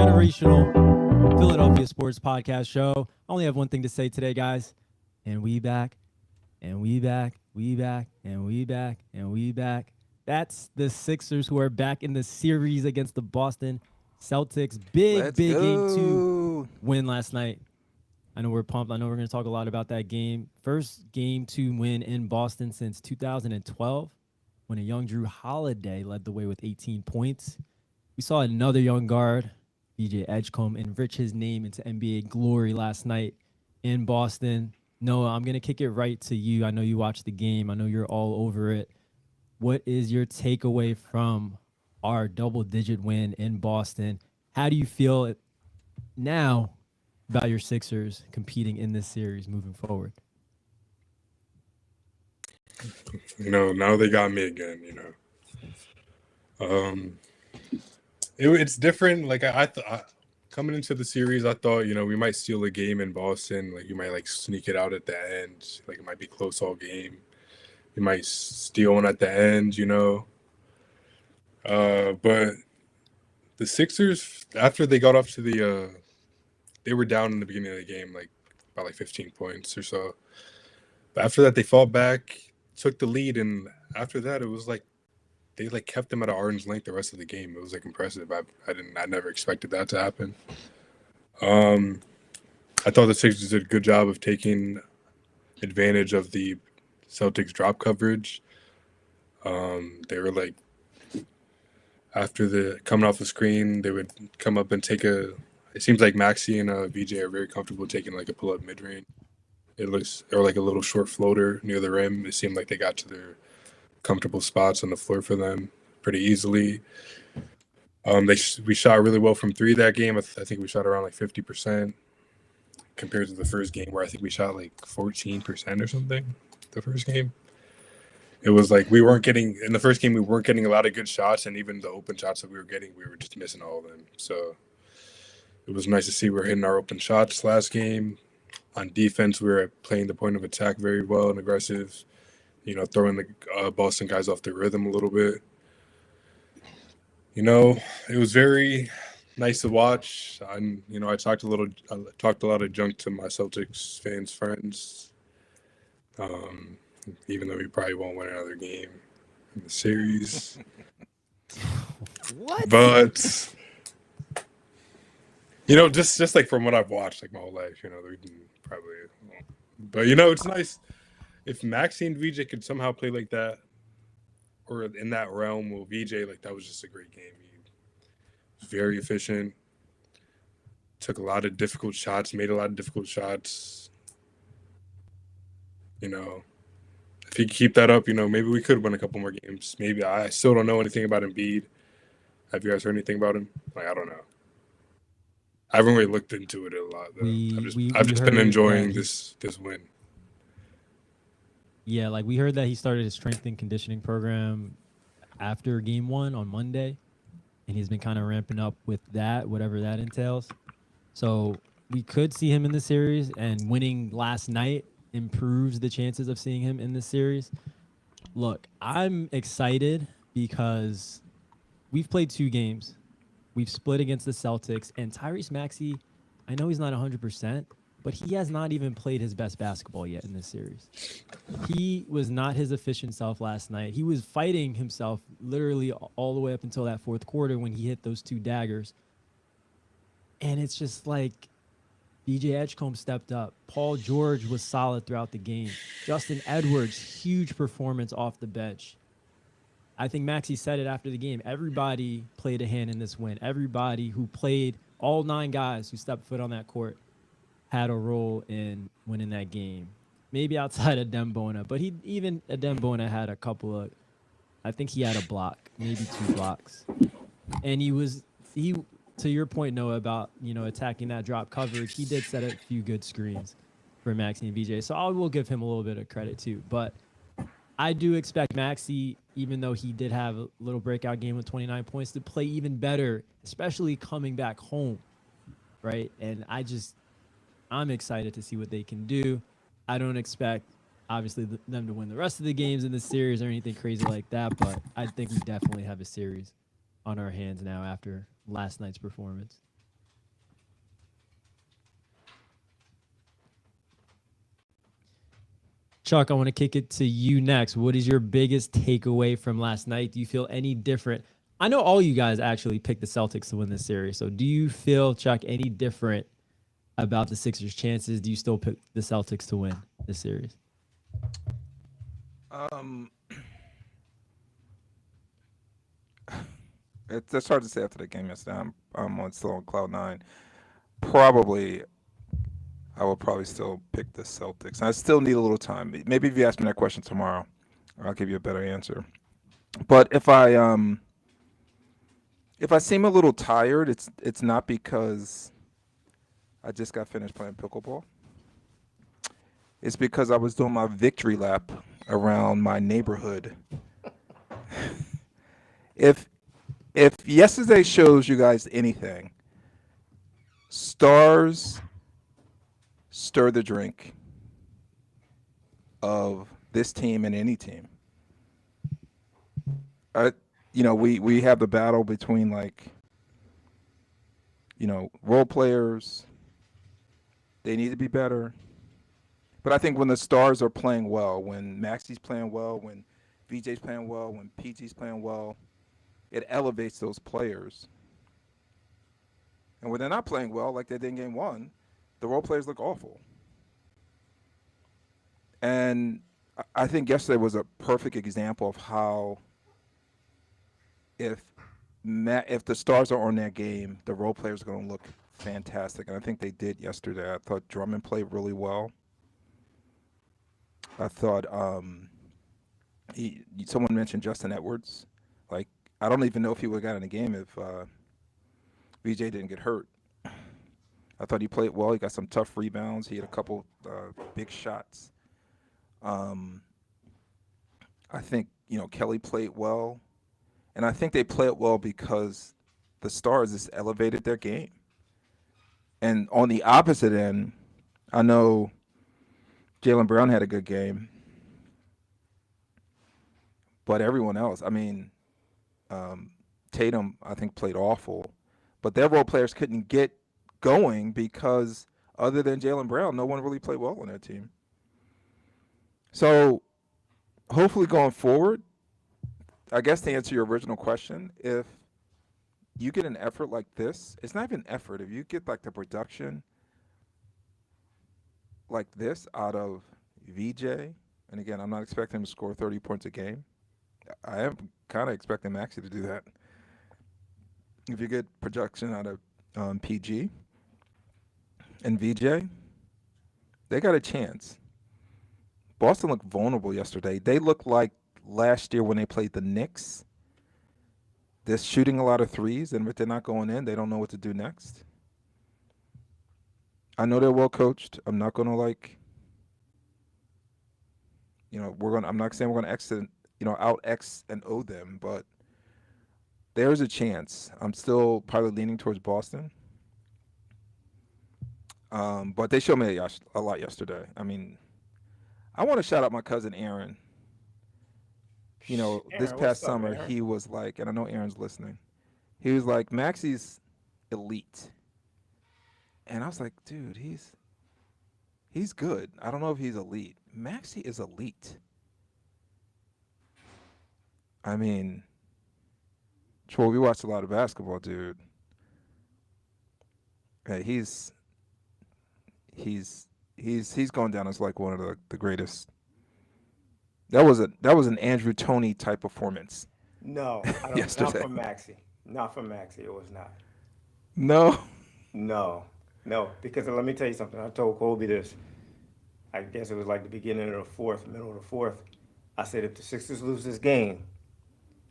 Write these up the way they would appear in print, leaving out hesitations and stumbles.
Generational Philadelphia Sports Podcast Show. I only have one thing to say today, guys. And we back, and we back, we back, and we back, and we back. That's the Sixers who are back in the series against the Boston Celtics. Big game 2 win last night. I know we're pumped. I know we're going to talk a lot about that game. First game 2 win in Boston since 2012 when a young Drew Holiday led the way with 18 points. We saw another young guard, VJ Edgecombe, enrich his name into NBA glory last night in Boston. Noah, I'm going to kick it right to you. I know you watched the game. I know you're all over it. What is your takeaway from our double-digit win in Boston? How do you feel now about your Sixers competing in this series moving forward? Now they got me again, It's different. Like I thought coming into the series, I thought, we might steal a game in Boston. Like you might sneak it out at the end. Like it might be close all game. You might steal one at the end, But the Sixers, after they got off to they were down in the beginning of the game, by 15 points or so. But after that, they fought back, took the lead, and after that, it was they kept them at an arm's length the rest of the game. It was impressive. I never expected that to happen. I thought the Sixers did a good job of taking advantage of the Celtics drop coverage. They were after coming off the screen, they would come up and take it seems like Maxey and VJ are very comfortable taking a pull-up mid-range. Or a little short floater near the rim. It seemed like they got to their comfortable spots on the floor for them pretty easily. We shot really well from 3 that game. I think we shot around 50% compared to the first game where I think we shot 14% or something the first game. It was we weren't getting – in the first game we weren't getting a lot of good shots, and even the open shots that we were getting, we were just missing all of them. So it was nice to see we're hitting our open shots last game. On defense, we were playing the point of attack very well and aggressive, throwing the Boston guys off their rhythm a little bit. It was very nice to watch. I talked a lot of junk to my Celtics fans friends, even though we probably won't win another game in the series. What? But just from what I've watched my whole life, they probably won't. But it's nice if Maxey and VJ could somehow play like that, or in that realm with VJ. That was just a great game. He was very efficient, took a lot of difficult shots, made a lot of difficult shots. If he could keep that up, maybe we could win a couple more games. Maybe. I still don't know anything about Embiid. Have you guys heard anything about him? I don't know. I haven't really looked into it a lot, though. I've just been enjoying this win. Yeah, we heard that he started his strength and conditioning program after game 1 on Monday, and he's been kind of ramping up with that, whatever that entails. So we could see him in the series, and winning last night improves the chances of seeing him in the series. Look, I'm excited because we've played 2 games. We've split against the Celtics, and Tyrese Maxey, I know he's not 100%, but he has not even played his best basketball yet in this series. He was not his efficient self last night. He was fighting himself literally all the way up until that fourth quarter when he hit those 2 daggers. And it's just VJ Edgecombe stepped up. Paul George was solid throughout the game. Justin Edwards, huge performance off the bench. I think Maxey said it after the game. Everybody played a hand in this win. Everybody who played, all 9 guys who stepped foot on that court, had a role in winning that game. Maybe outside of Dembona, but even Dembona had a couple of, I think he had a block, maybe 2 blocks. And he to your point, Noah, about attacking that drop coverage, he did set a few good screens for Maxey and VJ. So I will give him a little bit of credit too. But I do expect Maxey, even though he did have a little breakout game with 29 points, to play even better, especially coming back home, right? And I'm excited to see what they can do. I don't expect, obviously, them to win the rest of the games in the series or anything crazy like that, but I think we definitely have a series on our hands now after last night's performance. Chuck, I want to kick it to you next. What is your biggest takeaway from last night? Do you feel any different? I know all you guys actually picked the Celtics to win this series. So do you feel, Chuck, any different about the Sixers' chances? Do you still pick the Celtics to win this series? It's hard to say after the game yesterday. I'm still on cloud nine. Probably, I will probably still pick the Celtics. I still need a little time. Maybe if you ask me that question tomorrow, I'll give you a better answer. But if I seem a little tired, it's not because I just got finished playing pickleball. It's because I was doing my victory lap around my neighborhood. If yesterday shows you guys anything, stars stir the drink of this team and any team. We have the battle between role players. They need to be better. But I think when the stars are playing well, when Maxi's playing well, when VJ's playing well, when PG's playing well, it elevates those players. And when they're not playing well, like they did in game one, the role players look awful. And I think yesterday was a perfect example of how if the stars are on their game, the role players are going to look fantastic. And I think they did yesterday. I thought Drummond played really well. I thought someone mentioned Justin Edwards. I don't even know if he would have got in the game if VJ didn't get hurt. I thought he played well. He got some tough rebounds. He had a couple big shots. I think, Kelly played well. And I think they played well because the Stars just elevated their game. And on the opposite end, I know Jaylen Brown had a good game. But everyone else, Tatum, I think, played awful. But their role players couldn't get going because other than Jaylen Brown, no one really played well on their team. So hopefully going forward, I guess to answer your original question, if you get an effort like this, it's not even effort. If you get the production like this out of VJ, and again, I'm not expecting him to score 30 points a game. I am kind of expecting Maxey to do that. If you get production out of PG and VJ, they got a chance. Boston looked vulnerable yesterday. They looked like last year when they played the Knicks. They're shooting a lot of threes, and if they're not going in, they don't know what to do next. I know they're well coached. I'm not going to I'm not saying we're going to exit, out X and O them, but there's a chance. I'm still probably leaning towards Boston. But they showed me a lot yesterday. I want to shout out my cousin Aaron. This past summer, he was like, and I know Aaron's listening, he was like, Maxey's elite. And I was like, dude, he's good. I don't know if he's elite. Maxey is elite. Troy, we watched a lot of basketball, dude. Hey, he's going down as one of the greatest. That was an Andrew Toney type performance. No, I don't. Yesterday. Not from Maxey. Not from Maxey. It was not. No. No. Because let me tell you something. I told Colby this. I guess it was the beginning of the fourth, middle of the fourth. I said if the Sixers lose this game,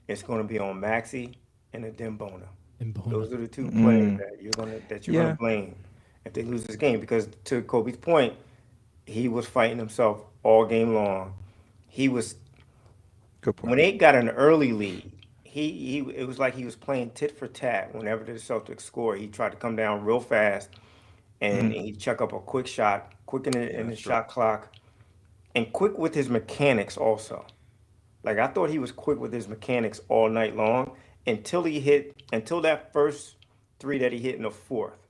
it's going to be on Maxey and Dembona. Those are the two players that you're gonna blame if they lose this game. Because to Kobe's point, he was fighting himself all game long. He was. Good point. When they got an early lead, it was like he was playing tit for tat. Whenever the Celtics scored, he tried to come down real fast, and he'd chuck up a quick shot, quick in the shot clock, and quick with his mechanics also. I thought he was quick with his mechanics all night long until that first three that he hit in the fourth,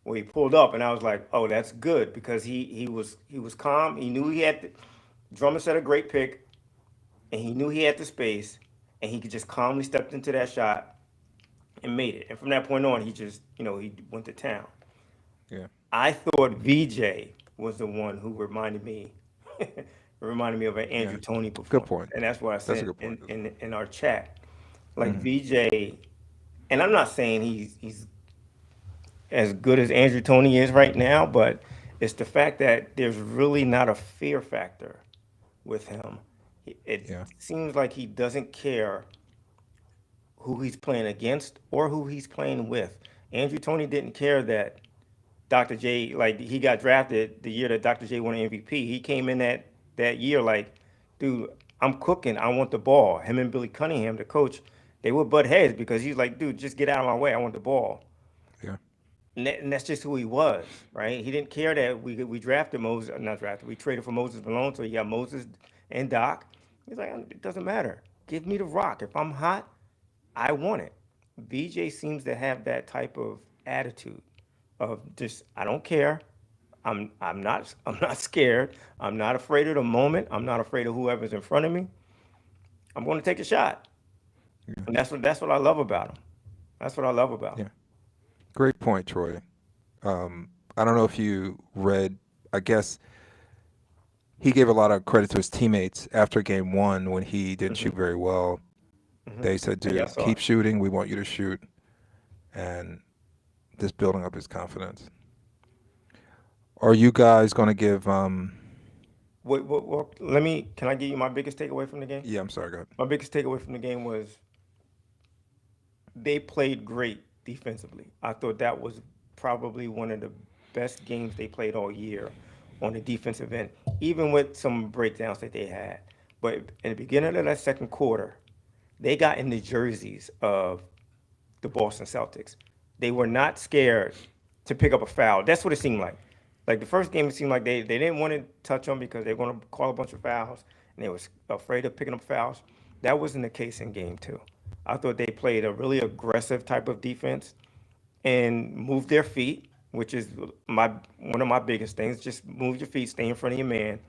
where he pulled up, and I was like, oh, that's good because he was calm. He knew he had Drummond set a great pick, and he knew he had the space, and he could just calmly step into that shot and made it. And from that point on, he just, he went to town. Yeah. I thought VJ was the one who reminded me of an Andrew Yeah. Toney performance. Good point. And that's what I That's a said good point. in our chat. Like VJ, and I'm not saying he's as good as Andrew Toney is right now, but it's the fact that there's really not a fear factor with him. It Yeah. seems like he doesn't care who he's playing against or who he's playing with. Andrew Toney didn't care that Dr. J, like he got drafted the year that Dr. J won an MVP. He came in that year like, dude, I'm cooking. I want the ball. Him and Billy Cunningham, the coach, they would butt heads because he's like, dude, just get out of my way. I want the ball. Yeah. And that's just who he was, right? He didn't care that we drafted Moses, not drafted, we traded for Moses Malone, so he got Moses and Doc. He's like, it doesn't matter. Give me the rock. If I'm hot, I want it. VJ seems to have that type of attitude of just, I don't care. I'm not scared. I'm not afraid of the moment. I'm not afraid of whoever's in front of me. I'm going to take a shot. And that's what I love about him. That's what I love about him. Yeah. Great point, Troy. I don't know if you read, I guess he gave a lot of credit to his teammates after game one when he didn't shoot very well. They said, dude, Yeah, I saw keep it. shooting. We want you to shoot. And just building up his confidence. Are you guys going to give, Wait, can I give you my biggest takeaway from the game? yeah, I'm sorry, go ahead. My biggest takeaway from the game was they played great defensively. I thought that was probably one of the best games they played all year on the defensive end, even with some breakdowns that they had. But in the beginning of that second quarter, they got in the jerseys of the Boston Celtics. They were not scared to pick up a foul. That's what it seemed like. Like the first game, it seemed like they didn't want to touch them because they were going to call a bunch of fouls, and they were afraid of picking up fouls. That wasn't the case in game two. I thought they played a really aggressive type of defense and moved their feet, which is one of my biggest things. Just move your feet, stay in front of your man.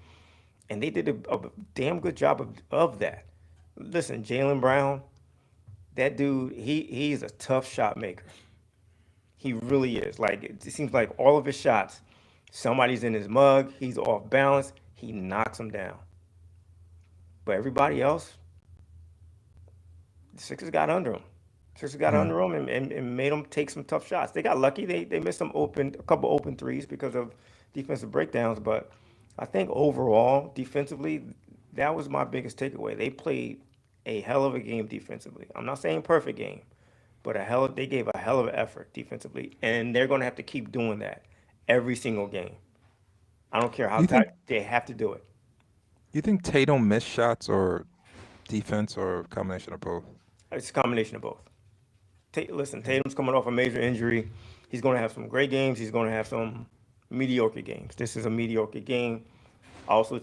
And they did a damn good job of that. Listen, Jaylen Brown, that dude, he's a tough shot maker. He really is. Like, it seems like all of his shots, somebody's in his mug, he's off balance, he knocks them down. But everybody else, the Sixers got under him. Sixers got under him and made him take some tough shots. They got lucky. They missed a couple open threes because of defensive breakdowns. But I think overall, defensively, that was my biggest takeaway. They played a hell of a game defensively. I'm not saying perfect game, but they gave a hell of an effort defensively, and they're going to have to keep doing that every single game. I don't care how tight, they have to do it. You think Tatum missed shots or defense or a combination of both? It's a combination of both. Listen, Tatum's coming off a major injury. He's going to have some great games. He's going to have some mediocre games. This is a mediocre game. I also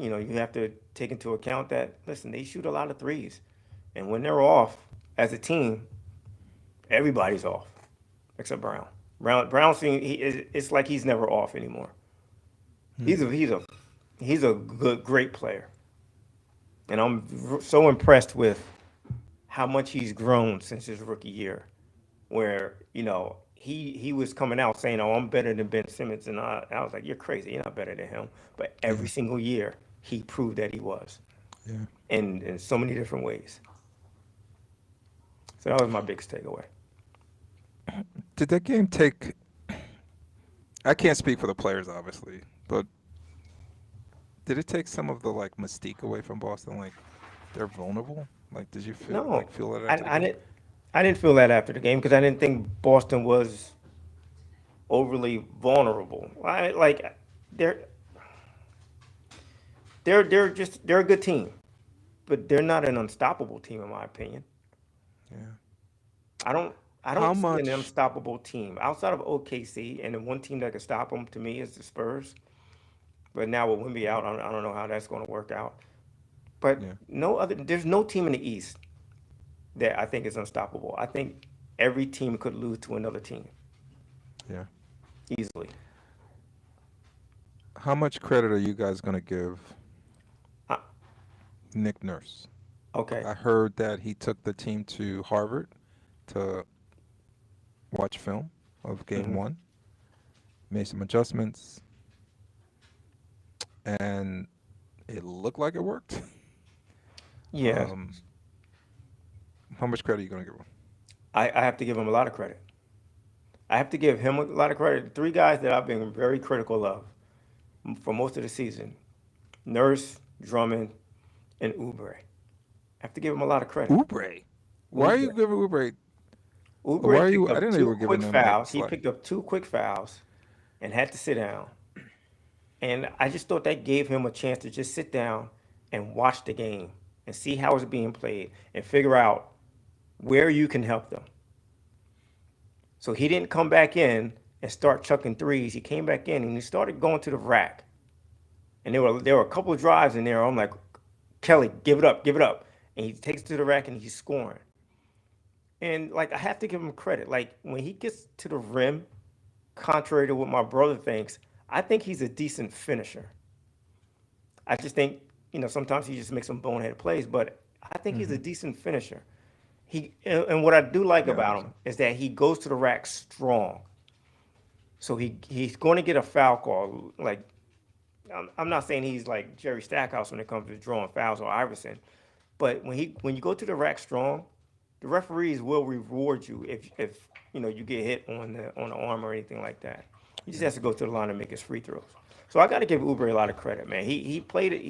you have to take into account that, listen, they shoot a lot of threes. And when they're off as a team, everybody's off except Brown. Brown it's like he's never off anymore. He's a great player. And I'm so impressed with how much he's grown since his rookie year, where, he was coming out saying, oh, I'm better than Ben Simmons. And I was like, you're crazy. You're not better than him. But every single year, he proved that he was. Yeah. In so many different ways. So that was my biggest takeaway. Did that game take, I can't speak for the players, obviously, but did it take some of the, mystique away from Boston? Like, they're vulnerable? Like, did you feel No, that after the game? I didn't feel that after the game because I didn't think Boston was overly vulnerable. They're a good team, but they're not an unstoppable team in my opinion. Yeah. I don't How see much- an unstoppable team outside of OKC, and the one team that can stop them to me is the Spurs. But now with Wemby out, I don't know how that's going to work out. But Yeah. there's no team in the East that I think is unstoppable. I think every team could lose to another team Yeah. easily. How much credit are you guys going to give Uh, Nick Nurse? okay. I heard that he took the team to Harvard to watch film of game Mhm. one, made some adjustments, and it looked like it worked. Yeah, Um, how much credit are you going to give him? I have to give him a lot of credit. I have to give him a lot of credit. The three guys that I've been very critical of for most of the season: Nurse, Drummond, and Oubre. I have to give him a lot of credit. Oubre. Why are you Oubre. giving Oubre? Why Oubre are picked you? I up didn't know you two were giving quick them like fouls. He slack. picked up two quick fouls and had to sit down. And I just thought that gave him a chance to just sit down and watch the game and see how it's being played and figure out where you can help them. So he didn't come back in and start chucking threes. He came back in and he started going to the rack. And there were a couple of drives in there. I'm like, Kelly, give it up, give it up. And he takes it to the rack and he's scoring. And like I have to give him credit. Like when he gets to the rim, contrary to what my brother thinks, I think he's a decent finisher. I just think, sometimes he just makes some bonehead plays, but I think he's a decent finisher. And what I do like Yeah, I think about him is that he goes to the rack strong. So he's going to get a foul call. Like I'm not saying he's like Jerry Stackhouse when it comes to drawing fouls or Iverson, but when you go to the rack strong, the referees will reward you if you get hit on the arm or anything like that. He just has to go to the line and make his free throws. So I got to give Oubre a lot of credit, man. He played it.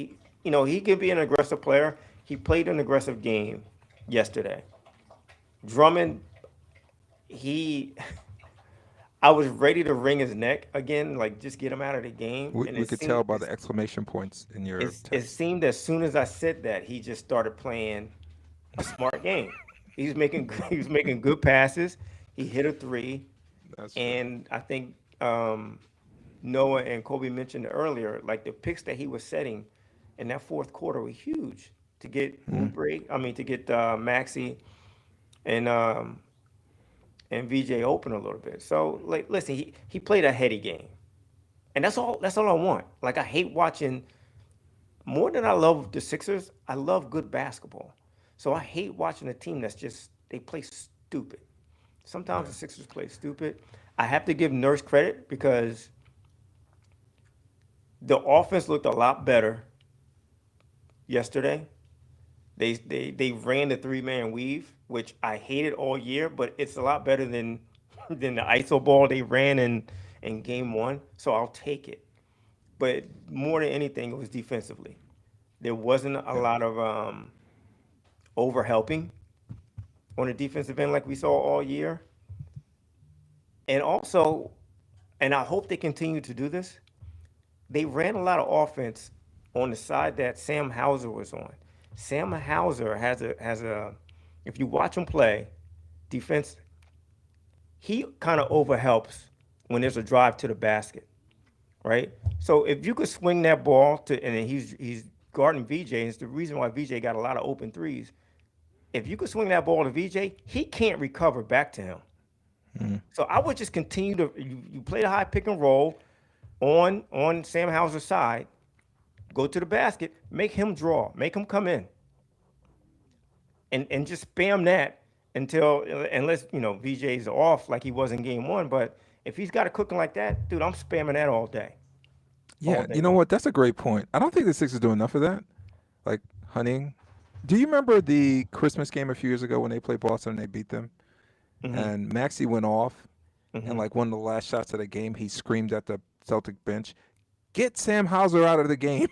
He can be an aggressive player. He played an aggressive game yesterday. Drummond, he I was ready to wring his neck again, like just get him out of the game. We, And we could tell by the exclamation points in your it text. seemed as soon as I said that, he just started playing a smart game. He was making good passes. He hit a three, That's true. and I think Noah and Kobe mentioned earlier, like the picks that he was setting in that fourth quarter were huge to get Oubre. I mean, to get Maxi and VJ open a little bit. So like, listen, he played a heady game, and that's all. That's all I want. Like I hate watching more than I love the Sixers. I love good basketball. So I hate watching a team that's just they play stupid. Sometimes Yeah. the Sixers play stupid. I have to give Nurse credit because the offense looked a lot better yesterday. They ran the 3-man weave, which I hated all year, but it's a lot better than the ISO ball they ran in game one. So I'll take it. But more than anything, it was defensively. There wasn't a Yeah. lot of overhelping on the defensive end like we saw all year. And also, and I hope they continue to do this, they ran a lot of offense on the side that Sam Hauser was on. Sam Hauser has a if you watch him play defense, he kind of overhelps when there's a drive to the basket, right? So if you could swing that ball to, and then he's guarding VJ, and it's the reason why VJ got a lot of open threes. If you could swing that ball to VJ, he can't recover back to him. So I would just continue to you play the high pick and roll on Sam Hauser's side, go to the basket, make him draw, make him come in, and just spam that until unless VJ's off like he was in game one. But if he's got it cooking like that, dude, I'm spamming that all day. Yeah, All day you know long. what? That's a great point. I don't think the Sixers do enough of that. Like hunting. Do you remember the Christmas game a few years ago when they played Boston and they beat them? And Maxey went off, and like one of the last shots of the game, he screamed at the Celtic bench, "Get Sam Hauser out of the game."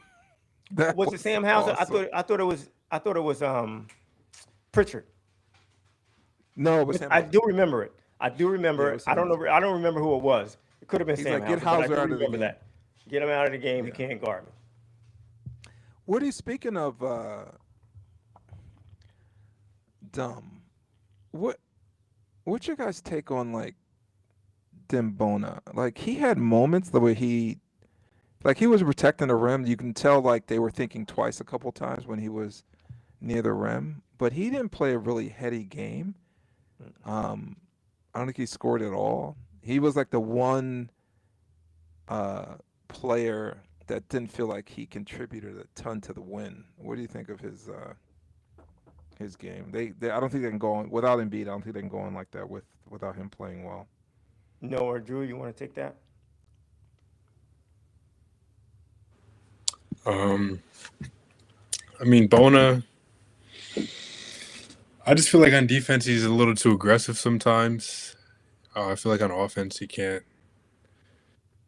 That Was it Sam Hauser? awesome. I thought it was Pritchard. No, it was Sam I Hauser. do remember it. I do Yeah, remember it it. was I Sam don't Hauser. know. I don't remember who it was. It could have been He's Sam like, "Get Hauser, but I Hauser do out of the remember game." that. Get him out of the game. He Yeah. can't guard me. What are you speaking of? Dumb. What's your guys' take on like Dembona? Like he had moments the way he was protecting the rim. You can tell like they were thinking twice a couple times when he was near the rim, but he didn't play a really heady game. I don't think he scored at all. He was like the one player that didn't feel like he contributed a ton to the win. What do you think of his game? They I don't think they can go on without Embiid. I don't think they can go on like that without him playing well. Noah or Drew, you want to take that? I mean, Bona, I just feel like on defense he's a little too aggressive sometimes. I feel like on offense he can't.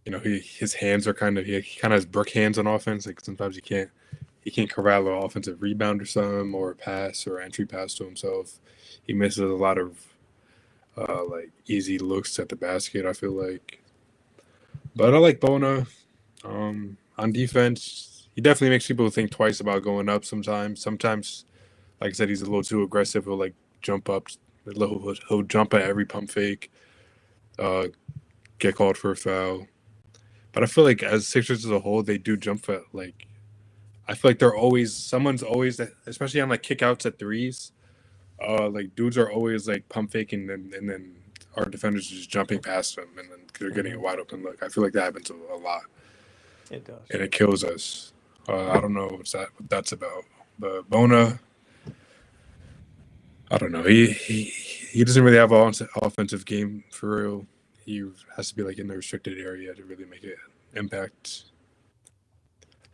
His hands are he kind of has brick hands on offense. Like sometimes he can't corral an offensive rebound or something, or a pass or entry pass to himself. He misses a lot of like easy looks at the basket, I feel like. But I like Bona. On defense, he definitely makes people think twice about going up sometimes. Sometimes, like I said, he's a little too aggressive. He'll like jump up. He'll jump at every pump fake, get called for a foul. But I feel like as Sixers as a whole, they do jump at I feel like someone's always, especially on like kickouts at threes. Like dudes are always like pump faking and then our defenders are just jumping past them and then they're getting a wide open look. I feel like that happens a lot. It does. And it kills us. I don't know what that's about. But Bona, I don't know. He doesn't really have an offensive game for real. He has to be like in the restricted area to really make an impact.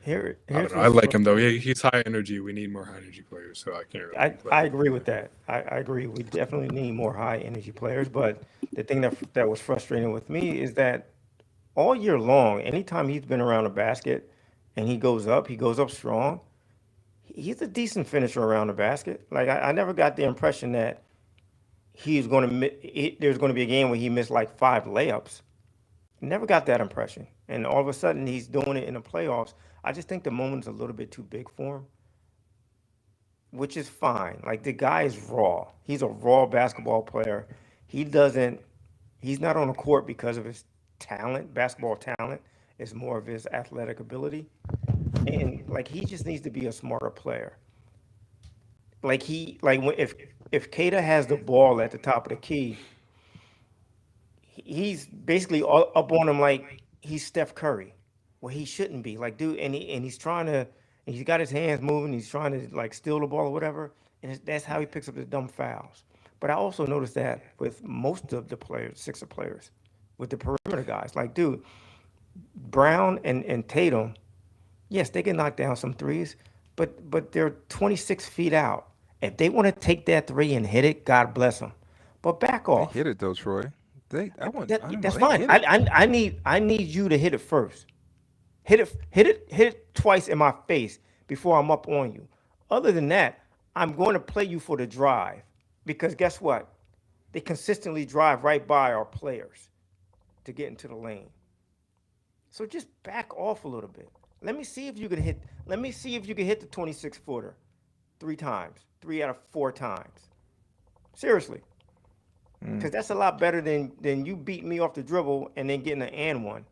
I don't know. I like him though. He's high energy. We need more high energy players, so I can't really. I agree with that. I agree. We definitely need more high energy players. But the thing that was frustrating with me is that all year long, anytime he's been around a basket and he goes up strong. He's a decent finisher around the basket. Like I never got the impression that there's going to be a game where he missed like 5 layups. Never got that impression. And all of a sudden he's doing it in the playoffs. I just think the moment's a little bit too big for him, which is fine. Like the guy is raw. He's a raw basketball player. He's not on the court because of his talent, basketball talent. It's more of his athletic ability. And like he just needs to be a smarter player. If Kata has the ball at the top of the key, he's basically up on him like he's Steph Curry, where he shouldn't be. Like, dude, and he's trying to, and he's got his hands moving. He's trying to like steal the ball or whatever, and that's how he picks up his dumb fouls. But I also noticed that with most of the players, Sixer players, with the perimeter guys, like, dude, Brown and Tatum, yes, they can knock down some threes, but they're 26 feet out. If they want to take that three and hit it, God bless them. But back off. They hit it though, Troy. That's fine. I need you to hit it first. Hit it twice in my face before I'm up on you. Other than that, I'm going to play you for the drive because guess what? They consistently drive right by our players to get into the lane. So just back off a little bit. Let me see if you can hit the 26-footer 3 times, 3 out of 4 times. Seriously. Because that's a lot better than you beating me off the dribble and then getting an and one,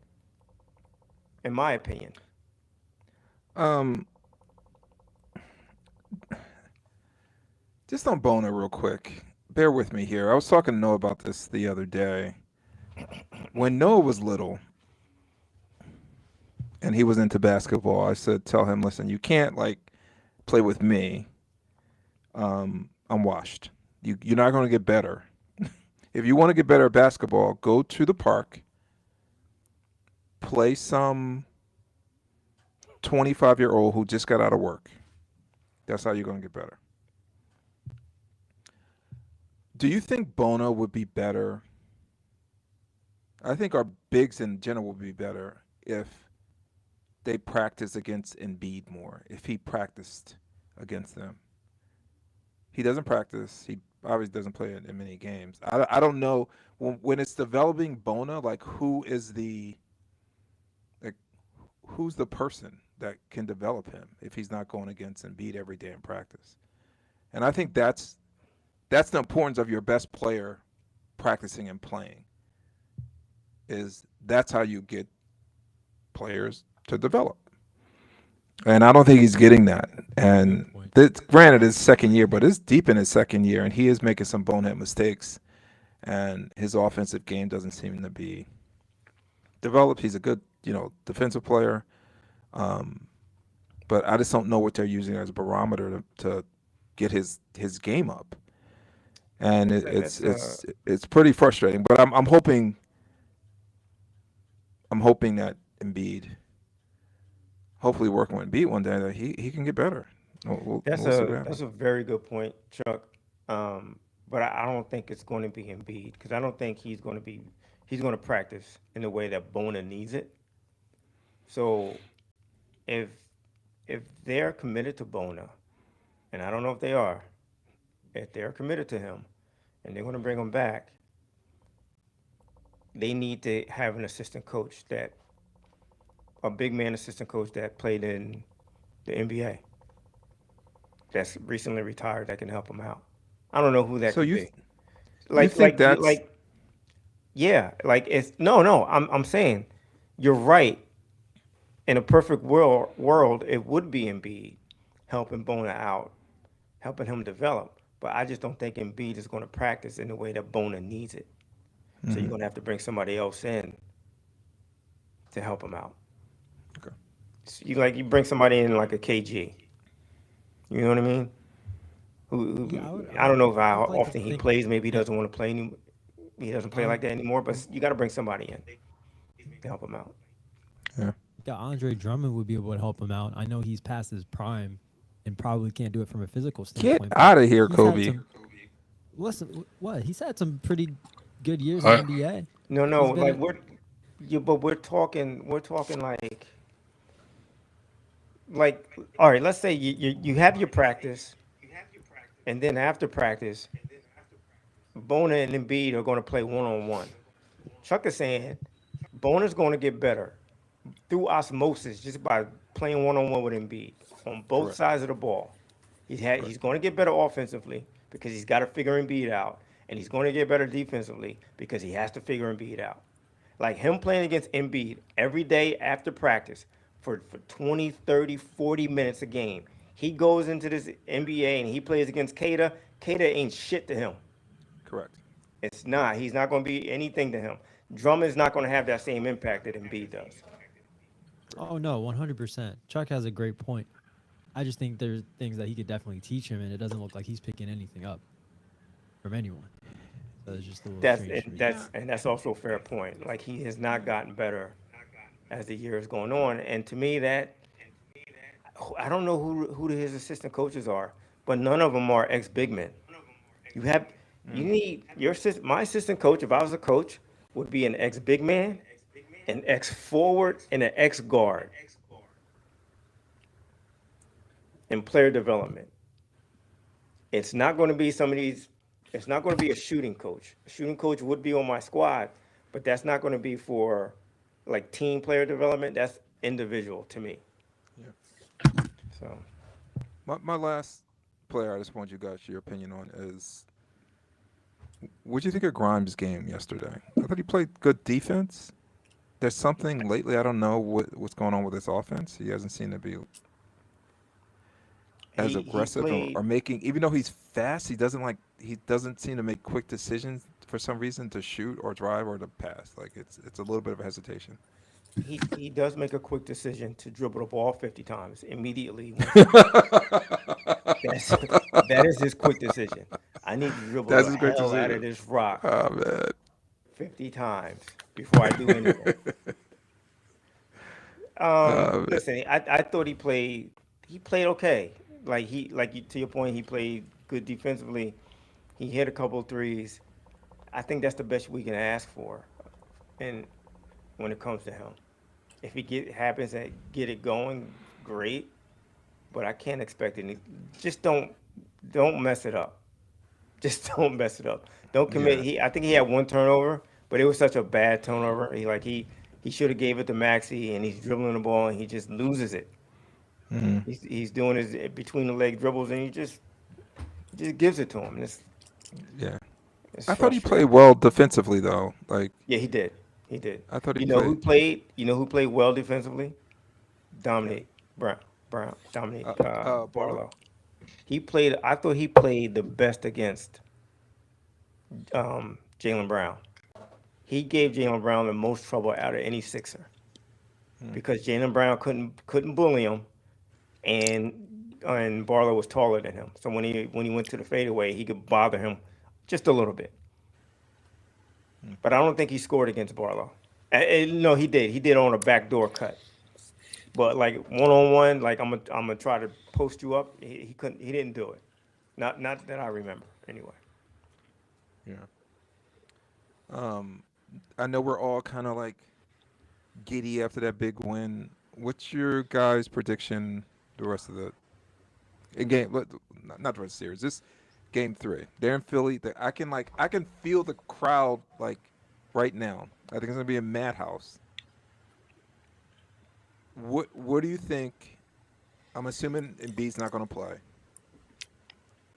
in my opinion. Just on Bona real quick. Bear with me here. I was talking to Noah about this the other day. When Noah was little and he was into basketball, I said, tell him, listen, you can't like play with me. I'm washed. You're not going to get better. If you want to get better at basketball, go to the park, play some 25-year-old who just got out of work. That's how you're going to get better. Do you think Bona would be better? I think our bigs in general would be better if they practice against Embiid more, if he practiced against them. He doesn't practice. He obviously doesn't play in many games. I don't know when it's developing Bona, like who's the person that can develop him if he's not going against Embiid every day in practice. And I think that's the importance of your best player practicing and playing. That's how you get players to develop. And I don't think he's getting that. And granted, it's second year, but it's deep in his second year, and he is making some bonehead mistakes. And his offensive game doesn't seem to be developed. He's a good, defensive player. But I just don't know what they're using as a barometer to get his game up, and it's pretty frustrating. But I'm hoping that Embiid, hopefully working with Embiid one day, that he can get better. We'll see what happens. That's a very good point, Chuck. But I don't think it's going to be Embiid because I don't think he's going to practice in the way that Bona needs it. So if they're committed to Bona, and I don't know if they are, if they're committed to him and they're going to bring him back, they need to have an assistant coach a big man assistant coach that played in the NBA that's recently retired that can help him out. I don't know who that So could you be. you think that's Yeah, like it's no. I'm saying you're right. In a perfect world, it would be Embiid helping Bona out, helping him develop. But I just don't think Embiid is going to practice in the way that Bona needs it. So you're going to have to bring somebody else in to help him out. Okay. So you bring somebody in like a KG. You know what I mean? Yeah, I don't know if how I would like to often he think. plays. Maybe he Yeah. doesn't want to play anymore. He doesn't play like that anymore. But you got to bring somebody in to help him out. Yeah, Andre Drummond would be able to help him out. I know he's past his prime and probably can't do it from a physical get standpoint. but out of here, he's had Kobe. listen, what? He's had some pretty good years I- in the NBA. No, He's been like but we're talking like all right. Let's say you have your practice, and then after practice, Bona and Embiid are going to play 1-on-1. Chuck is saying Bona's going to get better through osmosis just by playing 1-on-1 with Embiid on both Correct. sides of the ball. He's going to get better offensively because he's got to figure Embiid out, and he's going to get better defensively because he has to figure Embiid out. Like him playing against Embiid every day after practice for 20, 30, 40 minutes a game. He goes into this NBA and he plays against Kada. Kada ain't shit to him. Correct. It's not. He's not going to be anything to him. Drummond's not going to have that same impact that Embiid does. Oh no, 100%. Chuck has a great point. I just think there's things that he could definitely teach him, and it doesn't look like he's picking anything up from anyone. So it's just a little strange. to me. That's also a fair point. Like he has not gotten better as the year is going on, and to me that I don't know who his assistant coaches are, but none of them are ex big men. You need my assistant coach. If I was a coach, would be an ex big man, an ex forward, and an ex guard in player development. It's not going to be some of these. It's not going to be a shooting coach. A shooting coach would be on my squad, but that's not going to be for like team player development. That's individual to me. Yeah. So My last player I just want you guys your opinion on is, what'd you think of Grimes' game yesterday? I thought he played good defense. There's something lately, I don't know what's going on with his offense. He hasn't seemed to be as he aggressive played. or making, even though he's fast, he doesn't seem to make quick decisions for some reason to shoot or drive or to pass. Like it's a little bit of a hesitation. He does make a quick decision to dribble the ball 50 times immediately. That is his quick decision. I need to dribble That's the his quick hell out decision. of this rock Oh man. 50 times before I do anything. Man. Listen, I thought he played okay. To your point, he played good defensively. He hit a couple of threes. I think that's the best we can ask for, and when it comes to him, if he happens to get it going, great. But I can't expect any. Just don't mess it up. Just don't mess it up. Don't commit. Yeah. I think he had one turnover, but it was such a bad turnover. He should have gave it to Maxey, and he's dribbling the ball, and he just loses it. Mhm. He's doing his between the leg dribbles, and he just gives it to him. Yeah. It's I thought he frustrating. played well defensively though. Like Yeah, he did. He did. I thought he You know who played. played? You know who played well defensively? Dominic Brown. Dominic Barlow. Barlow. I thought he played the best against Jaylen Brown. He gave Jaylen Brown the most trouble out of any Sixer. because Jaylen Brown couldn't bully him, and Barlow was taller than him. So when he went to the fadeaway, he could bother him just a little bit. But I don't think he scored against Barlow. No, he did. He did on a backdoor cut. But like 1-on-1, like I'm gonna try to post you up. He couldn't. He didn't do it. Not that I remember. Anyway. Yeah. I know we're all kind of like giddy after that big win. What's your guys' prediction the rest of the game? Not the rest of the series. This game 3. They're in Philly. I can feel the crowd like right now. I think it's gonna be a madhouse. What do you think? I'm assuming Embiid's not gonna play.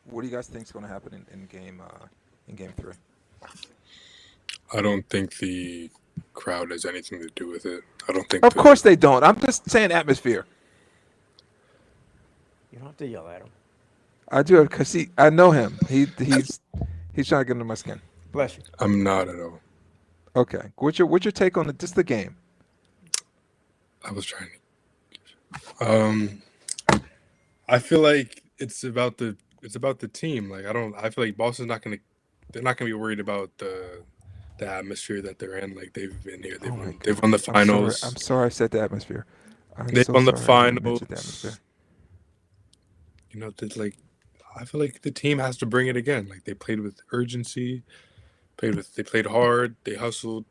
What do you guys think is gonna happen in game 3? I don't think the crowd has anything to do with it. I don't think. Of course they don't. I'm just saying atmosphere. You don't have to yell at him. I do it because I know him. He's trying to get under my skin. Bless you. I'm not at all. Okay. What's your take on just the game? I was trying to. I feel like it's about the team. Like I feel like Boston's they're not gonna be worried about the atmosphere that they're in. Like they've been here. They've won the finals. I'm sorry I said the atmosphere. They've won the finals. The atmosphere. You know, I feel like the team has to bring it again. Like they played with urgency, they played hard, they hustled.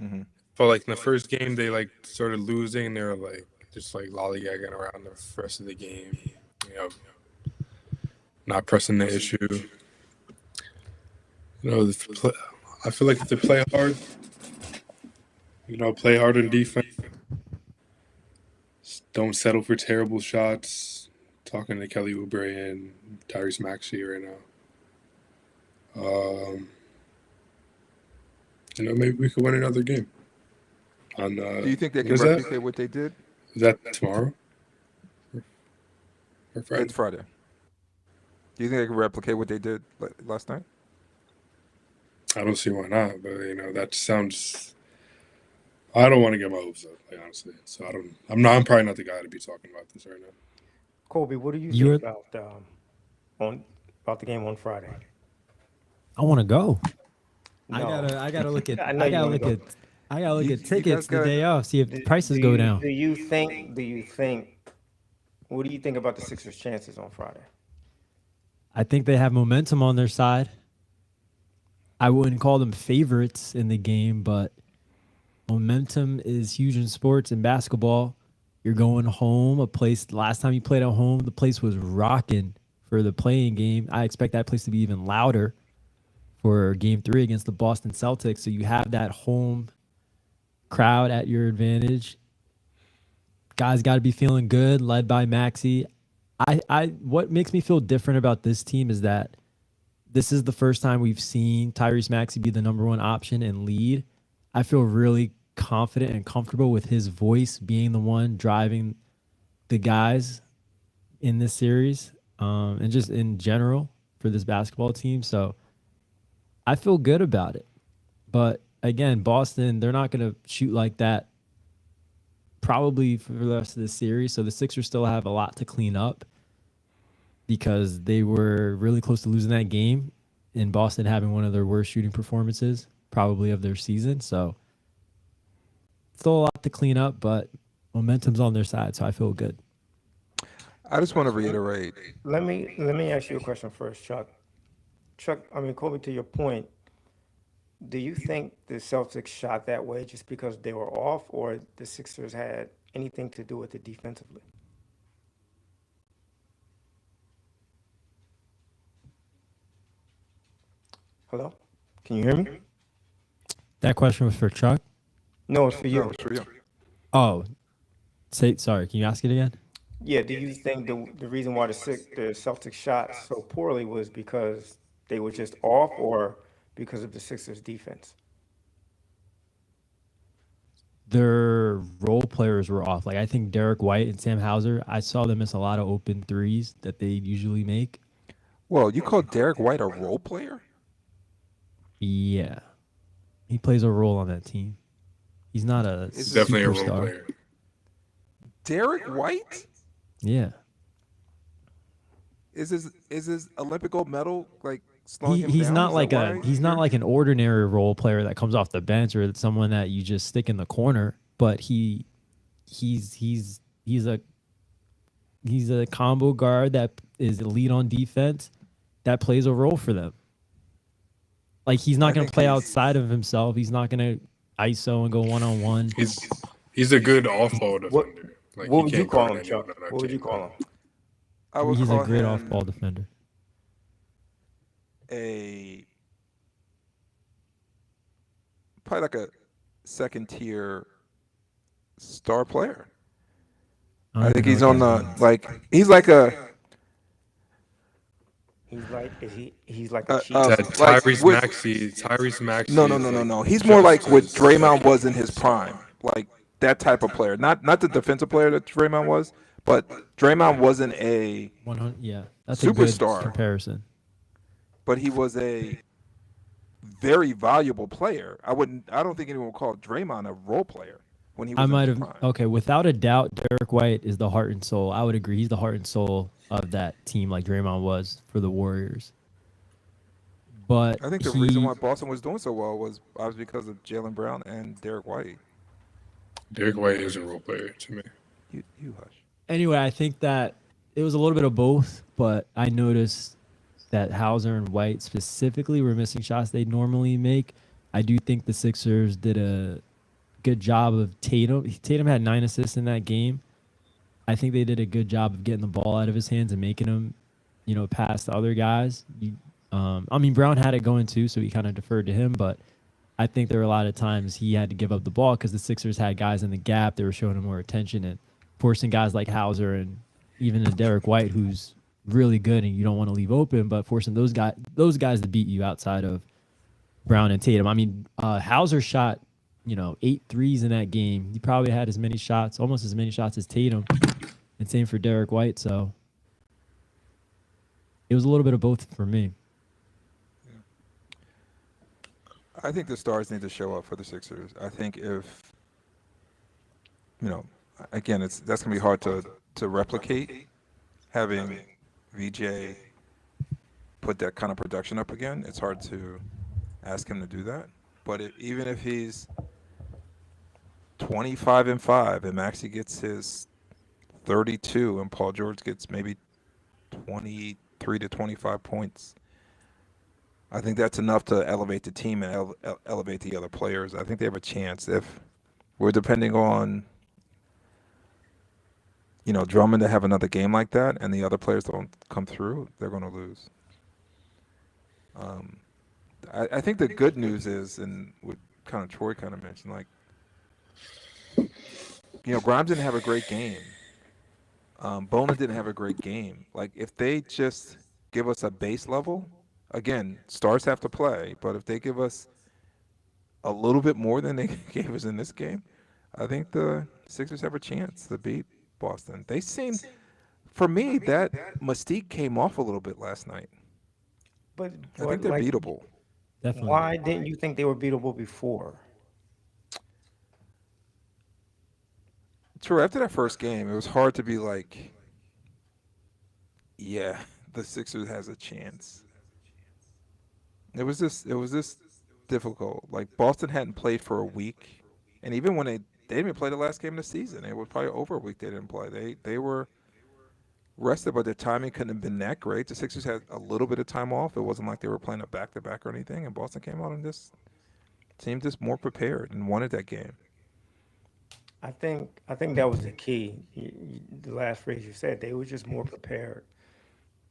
Mm-hmm. But like in the first game, they like started losing. They were like just like lollygagging around the rest of the game. You know, not pressing the issue. You know, I feel like if they play hard, play hard in defense. Don't settle for terrible shots. Talking to Kelly Oubre and Tyrese Maxey right now. Maybe we could win another game. Do you think they can replicate what they did? Is that tomorrow? Or Friday? It's Friday. Do you think they can replicate what they did last night? I don't see why not, but that sounds. I don't want to get my hopes up, honestly. So I'm probably not the guy to be talking about this right now. Colby, what do you think about the game on Friday? I want to go. No. I gotta look at I know you wanna go. I gotta look You at tickets the guys day off. See if the prices go down. Do you think? What do you think about the Sixers' chances on Friday? I think they have momentum on their side. I wouldn't call them favorites in the game, but momentum is huge in sports and basketball. You're going home, last time you played at home, the place was rocking for the playing game. I expect that place to be even louder for game 3 against the Boston Celtics. So you have that home crowd at your advantage. Guys got to be feeling good, led by Maxey. What makes me feel different about this team is that this is the first time we've seen Tyrese Maxey be the number 1 option and lead. I feel really confident and comfortable with his voice being the one driving the guys in this series, and just in general for this basketball team. So I feel good about it. But again, Boston, they're not going to shoot like that probably for the rest of the series. So the Sixers still have a lot to clean up because they were really close to losing that game, and Boston having one of their worst shooting performances probably of their season. So still a lot to clean up, but momentum's on their side, so I feel good. I just want to reiterate. Let me ask you a question first, Chuck. Colby, to your point, do you think the Celtics shot that way just because they were off, or the Sixers had anything to do with it defensively? Hello? Can you hear me? That question was for Chuck? No, it's for you. No, it's for you. Oh, sorry, can you ask it again? Yeah, do you think the reason why the Celtics shot so poorly was because they were just off, or because of the Sixers' defense? Their role players were off. Like I think Derek White and Sam Hauser, I saw them miss a lot of open threes that they usually make. Well, you call Derek White a role player? Yeah. He plays a role on that team. He's not a He's definitely a role superstar. player. Derek White Yeah. is his Olympic gold medal like slowing him He's down? not Is like that why he's not like an ordinary role player that comes off the bench or someone that you just stick in the corner, but he's a combo guard that is elite on defense that plays a role for them. Like he's I not going to think play he's- outside of himself. He's not going to ISO and go 1-on-1. He's a good off-ball defender. Like, What he would you can't call guard him, Chuck? anyone on our What would you team. call him? I would He's call a great him off-ball defender. Probably like a second tier star player. don't I even think know he's what on that the means. like he's like a He's like Uh, a cheat. uh, That like Tyrese with- Maxey. Tyrese Maxey. no. is He's more like just what as Draymond second. was in his prime. Like that type of player. Not the defensive player that Draymond was, but Draymond wasn't a 100. Yeah, that's a good Superstar. comparison. but he was a very valuable player. I don't think anyone would call Draymond a role player when he was I in might his have. prime. Okay, without a doubt, Derek White is the heart and soul. I would agree. He's the heart and soul of that team, like Draymond was for the Warriors. But I think the reason why Boston was doing so well was obviously because of Jaylen Brown and Derek White. Derek White is a role player to me. You hush. Anyway, I think that it was a little bit of both, but I noticed that Hauser and White specifically were missing shots they normally make. I do think the Sixers did a good job of Tatum. Tatum had 9 assists in that game. I think they did a good job of getting the ball out of his hands and making him, pass the other guys. I mean, Brown had it going too, so he kind of deferred to him, but I think there were a lot of times he had to give up the ball because the Sixers had guys in the gap. They were showing him more attention and forcing guys like Hauser and even a Derek White, who's really good and you don't want to leave open, but forcing those guys to beat you outside of Brown and Tatum. I mean, Hauser shot, 8 threes in that game. He probably had almost as many shots as Tatum, and same for Derek White. So it was a little bit of both for me. I think the stars need to show up for the Sixers. I think if again, that's gonna be hard to replicate having VJ put that kind of production up again. It's hard to ask him to do that. But even if he's 25-5 and Maxey gets his 32 and Paul George gets maybe 23 to 25 points, I think that's enough to elevate the team and elevate the other players. I think they have a chance. If we're depending on Drummond to have another game like that and the other players don't come through, they're going to lose. I think the good news is, and what kind of Troy kind of mentioned, like, Grimes didn't have a great game. Bonin didn't have a great game. Like, if they just give us a base level, again, stars have to play, but if they give us a little bit more than they gave us in this game, I think the Sixers have a chance to beat Boston. They seemed, for me, that mystique came off a little bit last night. But I think they're beatable. Definitely. why didn't you think they were beatable before? True, after that first game, it was hard to be like, yeah, the Sixers has a chance. It was just difficult. Like, Boston hadn't played for a week, and even when they didn't even play the last game of the season. It was probably over a week they didn't play. They were rested, but their timing couldn't have been that great. The Sixers had a little bit of time off. It wasn't like they were playing a back-to-back or anything, and Boston came out and just seemed just more prepared and wanted that game. I think that was the key. The last phrase you said, they were just more prepared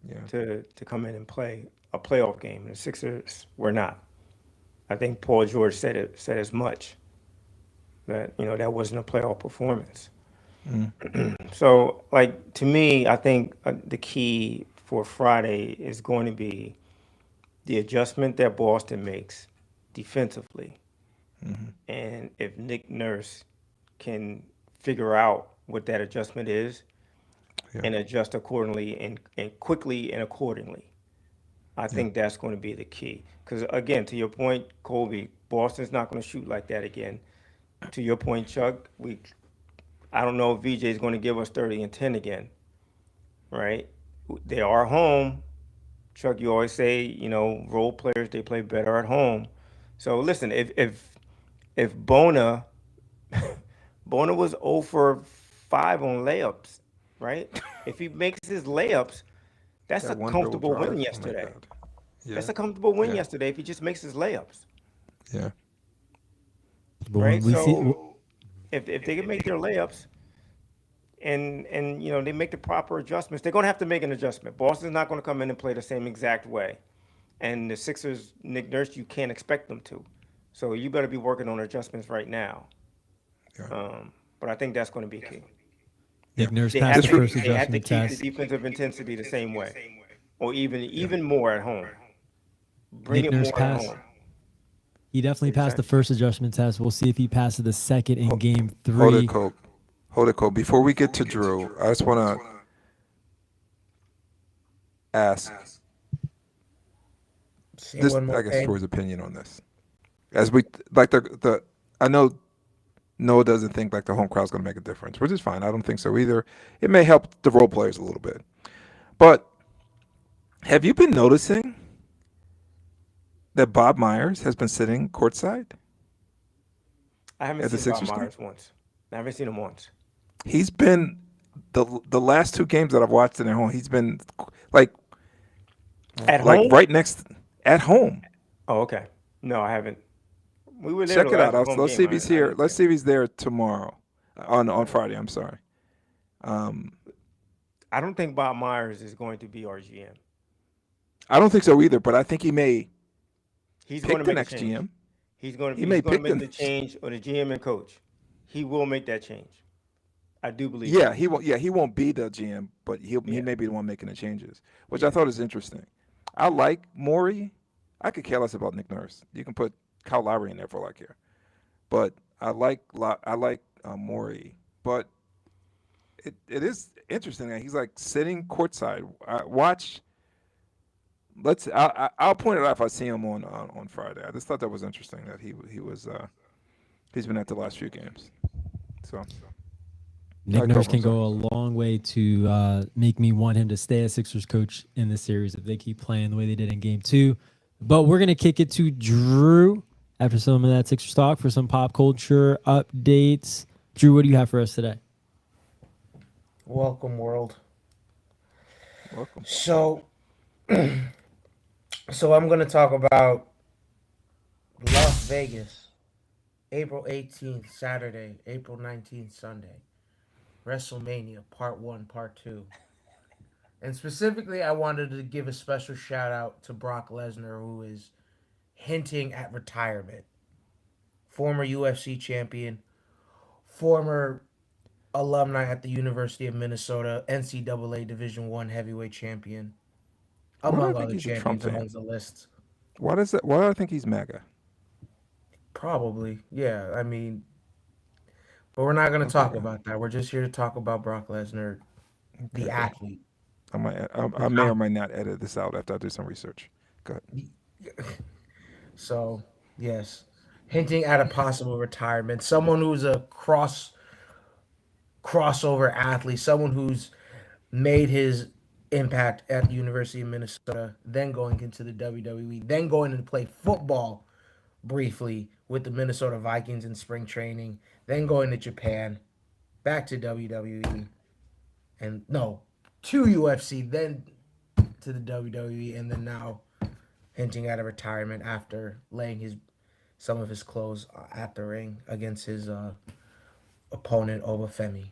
Yeah. to come in and play a playoff game. The Sixers were not. I think Paul George said as much, that that wasn't a playoff performance. So, like, to me, I think the key for Friday is going to be the adjustment that Boston makes defensively. And if Nick Nurse can figure out what that adjustment is and adjust accordingly and quickly and accordingly, I think that's going to be the key. Because, again, to your point, Colby, Boston's not going to shoot like that again. To your point, Chuck, I don't know if VJ is going to give us 30 and 10 again, right? They are home. Chuck, you always say, role players, they play better at home. So listen, if Bona was 0 for 5 on layups, right? If he makes his layups, that's a That one dribble comfortable drive. win Oh my yesterday. God. Yeah. That's a comfortable win Yeah. yesterday if he just makes his layups, Yeah. But right? when we see, So if they can make their layups and they make the proper adjustments, they're going to have to make an adjustment. Boston's not going to come in and play the same exact way. And the Sixers, Nick Nurse, you can't expect them to. So you better be working on adjustments right now. Yeah. But I think that's going to be key. Nick Nurse They passed have the to first they have to adjustment keep the test. defensive intensity the same way, or even more at home. Bring Nick it Nurse more at passed. home. He definitely passed the first adjustment test. We'll see if he passes the second in game Hold 3. it, Cole. Hold it, Cole. Before we get to Drew, I just want to ask Say this. one more I guess thing. Troy's opinion on this. As we like the I know Noah doesn't think like the home crowd's going to make a difference, which is fine. I don't think so either. It may help the role players a little bit, but have you been noticing that Bob Myers has been sitting courtside? I haven't At the seen Bob Sixers game? Myers once. I haven't seen him once. He's been the last 2 games that I've watched in at home. He's been like At like home? right next at home. Oh, okay. No, I haven't. We were there. Check the it out. last home Let's game. see if he's I here. didn't Let's see see him. if he's there tomorrow on Friday. I'm sorry. I don't think Bob Myers is going to be our GM. I don't think so either, but I think he may He's pick going to the make next a change. GM. He's going He to may make pick the change, or the GM and coach. He will make that change. I do believe. Yeah, that. he won't. Yeah, he won't be the GM, but he Yeah. may be the one making the changes, which I thought is interesting. I like Morey. I could care less about Nick Nurse. You can put Kyle Lowry in there for all I care, but I like Morey. But it is interesting that he's like sitting courtside. Watch. I'll point it out if I see him on Friday. I just thought that was interesting that he was he's been at the last few games. So Nick Alright, Nurse Coach, can I'm go a long way to make me want him to stay as Sixers coach in this series if they keep playing the way they did in game 2. But we're going to kick it to Drew after some of that Sixers talk for some pop culture updates. Drew, what do you have for us today? Welcome, world. welcome. So, so I'm going to talk about Las Vegas, April 18th, Saturday, April 19th, Sunday. WrestleMania, Part 1, Part 2. And specifically, I wanted to give a special shout out to Brock Lesnar, who is hinting at retirement. Former UFC champion, former alumni at the University of Minnesota, NCAA Division I heavyweight champion, Why do I among think other he's a Trump champions fan? amongst the list. Why does that? Why do I think he's MAGA? Probably, yeah. I mean, but we're not going to talk about that. We're just here to talk about Brock Lesnar, the athlete. I may or might not edit this out after I do some research. Go ahead. So, yes, hinting at a possible retirement. Someone who's a crossover athlete, someone who's made his impact at the University of Minnesota, then going into the WWE, then going to play football briefly with the Minnesota Vikings in spring training, then going to Japan, back to WWE, and no, to UFC, then to the WWE, and then now hinting at a retirement after laying some of his clothes at the ring against his opponent Obafemi.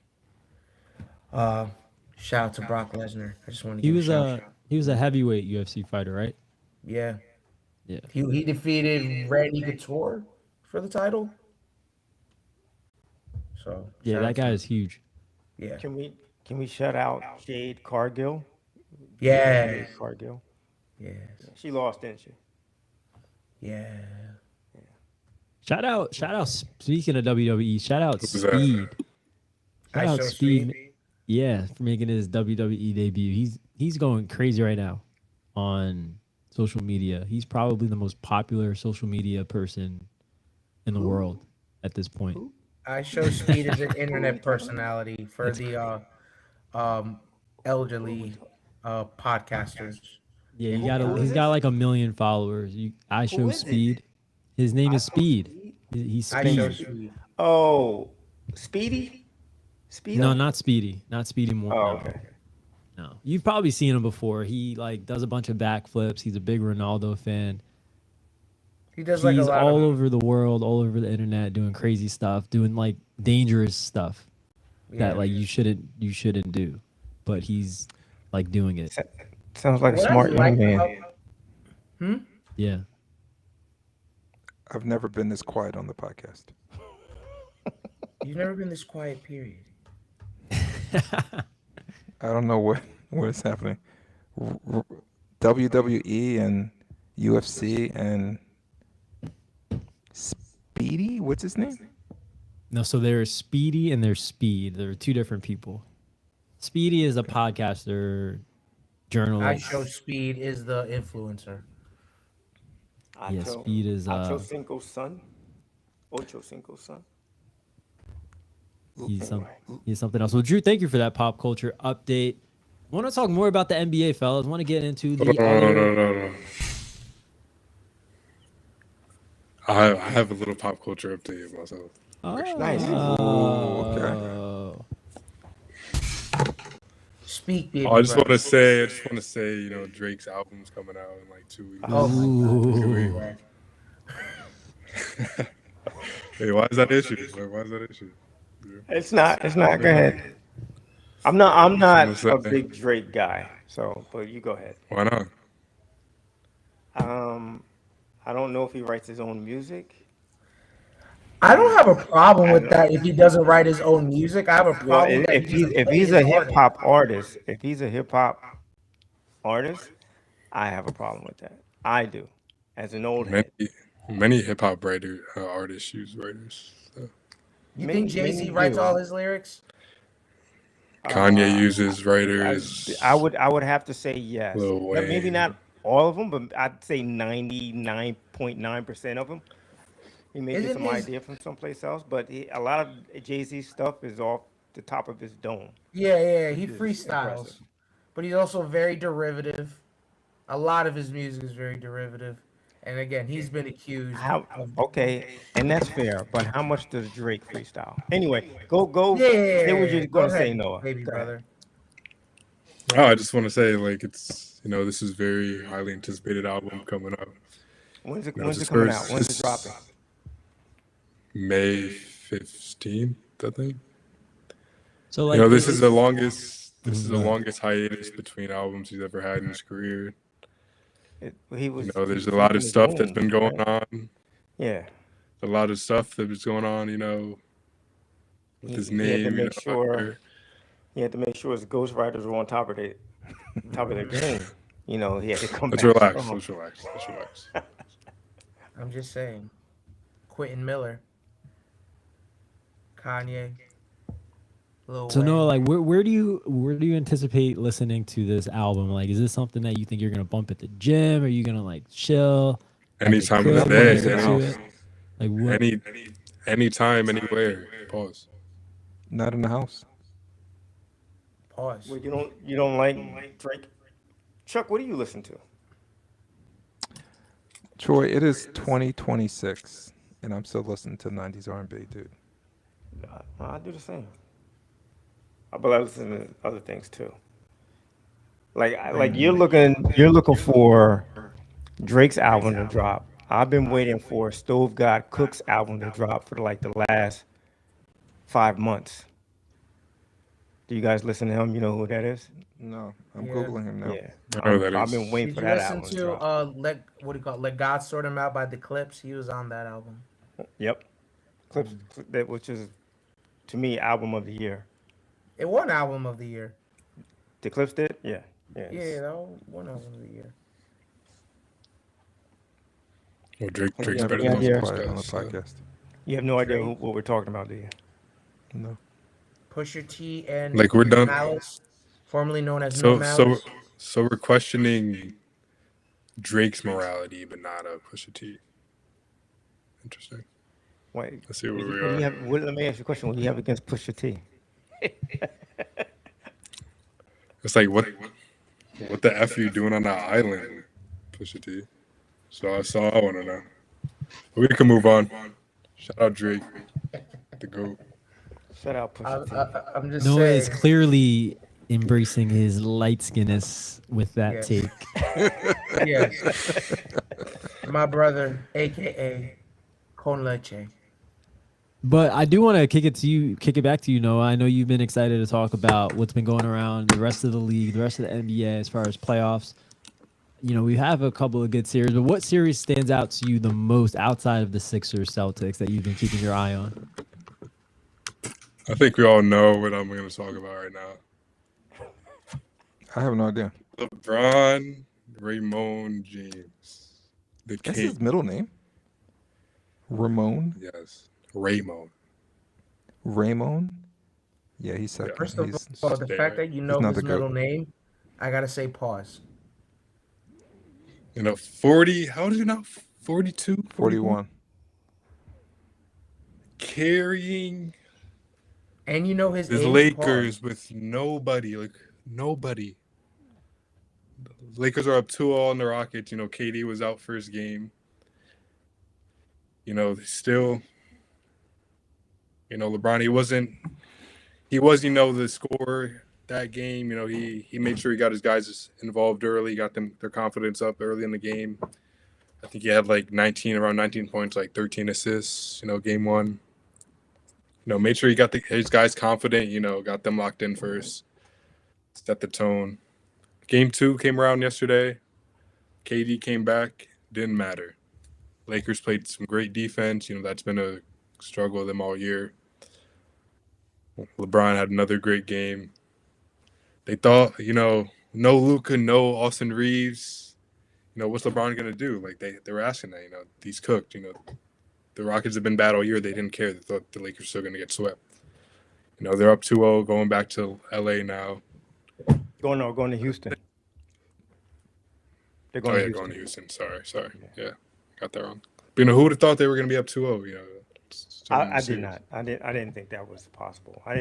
Shout out to Brock Lesnar. I just want to He give was a shout. he was a heavyweight UFC fighter, right? Yeah. Yeah. He defeated Randy Couture for the title. So Yeah, shout that out guy to- is huge. Yeah. Can we shout out Jade Cargill? Yeah. Jade Cargill. Yes. She lost, didn't she? Yeah. Shout out. Speaking of WWE, shout out Who's that? Speed. I Shout out show Speed. Speed. Yeah, for making his WWE debut. He's going crazy right now on social media. He's probably the most popular social media person in the world at this point. I Show Speed is an internet personality for the elderly podcasters. Yeah, And you got who is he's got this? like 1 million followers. I Who show is it? Speed. His name is Show Speed. Speed? He's I Show Speed. Speed. Oh, Speedy? Speedo? No, not Speedy. Not Speedy more. Oh, No. okay. No. You've probably seen him before. He like does a bunch of backflips. He's a big Ronaldo fan. He does like a He's lot all of. over the world, all over the internet, doing crazy stuff, doing like dangerous stuff Yeah. that like you shouldn't do, but he's like doing it. Sounds like a What I smart like young about- man. Yeah. I've never been this quiet on the podcast. You've never been this quiet, period. I don't know what is happening. WWE and UFC and Speedy. What's his name? No, so there's Speedy and there's Speed. There are two different people. Speedy is a podcaster, I journalist. Show Speed is the influencer. Yeah, Speed is Ocho Cinco son. Ocho Cinco son. he's something else. Well, Drew, thank you for that pop culture update. Want to talk more about the NBA, fellas? Want to get into the No. I have a little pop culture update myself. Nice. Oh. Speak, baby. Oh, I just want brother. to say, you know, Drake's album's coming out in like 2 weeks. Oh my Ooh. God. Hey, why is that an issue? Why is that an issue? It's not. Go ahead. I'm not What's a that? big Drake guy. So, but you go ahead. Why not? I don't know if he writes his own music. I don't have a problem with that if he doesn't write his own music. I have a Well, problem that if he doesn't he's play his a artist. hip hop artist, I have a problem with that. I do, as an old head. Many hip hop artists use writers. So. You Many- think Jay-Z many writes do. all his lyrics? Kanye uses writers. I would have to say yes. Lil Maybe Wayne. not all of them, but I'd say 99.9% of them. He may get Isn't some his- idea from someplace else, but a lot of Jay-Z stuff is off the top of his dome. Yeah, he freestyles. impressive. But he's also very derivative. A lot of his music is very derivative. And again, he's been accused. Okay, and that's fair, but how much does Drake freestyle? Anyway, go. Yeah, Say what you're go gonna say, ahead, Noah. baby Go ahead. brother. Oh, I just want to say, like, it's, you know, this is very highly anticipated album coming up. When's it No, coming just out? first- When's it dropping? May 15th, I think. So like You know, this is the longest. This is the longest hiatus between albums he's ever had in his career. He was. You know, he there's was a lot keeping of his stuff that's wounds, been going right? on. Yeah. A lot of stuff that was going on. You know, with his He had name. to You know, make sure. He had to make sure his ghostwriters were on top of their game. You know, he had to come Let's back relax. strong. Let's relax. Let's relax. I'm just saying. Quentin Miller. Kanye. Lil So Wayne. no, like where do you anticipate listening to this album? Like, is this something that you think you're gonna bump at the gym? Are you gonna like chill? at the Any time of the crib day. listen to Any, it? Like what? anytime, anywhere. Pause. Not in the house. Pause. Well, you don't like Drake? Chuck, what do you listen to? Troy, it is 2026, and I'm still listening to 90s R&B, dude. I do the same. But I listen to other things too. Like you're looking for Drake's album to drop. I've been waiting for Stove God Cook's album to drop for like the last 5 months. Do you guys listen to him? You know who that is? No, I'm Yeah. Googling him now. Yeah. I know that I've is. been waiting Did for you that listen album to to drop. Let God Sort Him Out by The Clips? He was on that album. Yep. Clips, that which is to me album of the year. It won album of the year. The Clips did? Yeah. Yeah. Yeah, that won album of the year. Well, Drake's Yeah, better but than he's yeah. most quiet on the guys. So. podcast. You have no idea what we're talking about, do you? No. Pusha T and Like, we're done. Malice, formerly known as No So Malice. we're questioning Drake's morality, but not Pusha T. Interesting. Wait, Let's see where we what do you are. have? Let me ask you a question. What do you have against Pusha T? It's like what the F are you doing on that island, Pusha T? So I want to know. But we can move on. Shout out Drake, the GOAT. Shout out Pusha T. I'm just Noah saying. is clearly embracing his light skinness with that Yes. take. Yes. My brother, aka Con Leche. But I do want to kick it back to you, Noah. I know you've been excited to talk about what's been going around the rest of the league, the rest of the NBA as far as playoffs. You know, we have a couple of good series, but what series stands out to you the most outside of the Sixers Celtics that you've been keeping your eye on? I think we all know what I'm going to talk about right now. I have no idea. LeBron Raymond James. The That's king. his middle name. Ramon. Yes. Raymond. Raymond. Yeah, he's second. First of He's, all, the there. fact that you know not his the GOAT. middle name, I gotta say pause. 40. How old is he now? 42? 41. Carrying And you know his the age, Lakers pause. with nobody. Nobody. The Lakers are up 2-0 on the Rockets. KD was out first game. They still, LeBron, he was, the scorer that game. He made sure he got his guys involved early, got their confidence up early in the game. I think he had around 19 points, 13 assists, game one. Made sure he got his guys confident, got them locked in first, set the tone. Game two came around yesterday. KD came back, didn't matter. Lakers played some great defense. That's been a struggle of them all year. LeBron had another great game. They thought, no Luka, no Austin Reeves. What's LeBron going to do? They were asking that, he's cooked. The Rockets have been bad all year. They didn't care. They thought the Lakers were still going to get swept. They're up 2-0, going back to LA now. Going to Houston. They're going to Houston. Going to Houston. Sorry. Yeah, got that wrong. But, who would have thought they were going to be up 2-0? I did not. I didn't think that was possible. I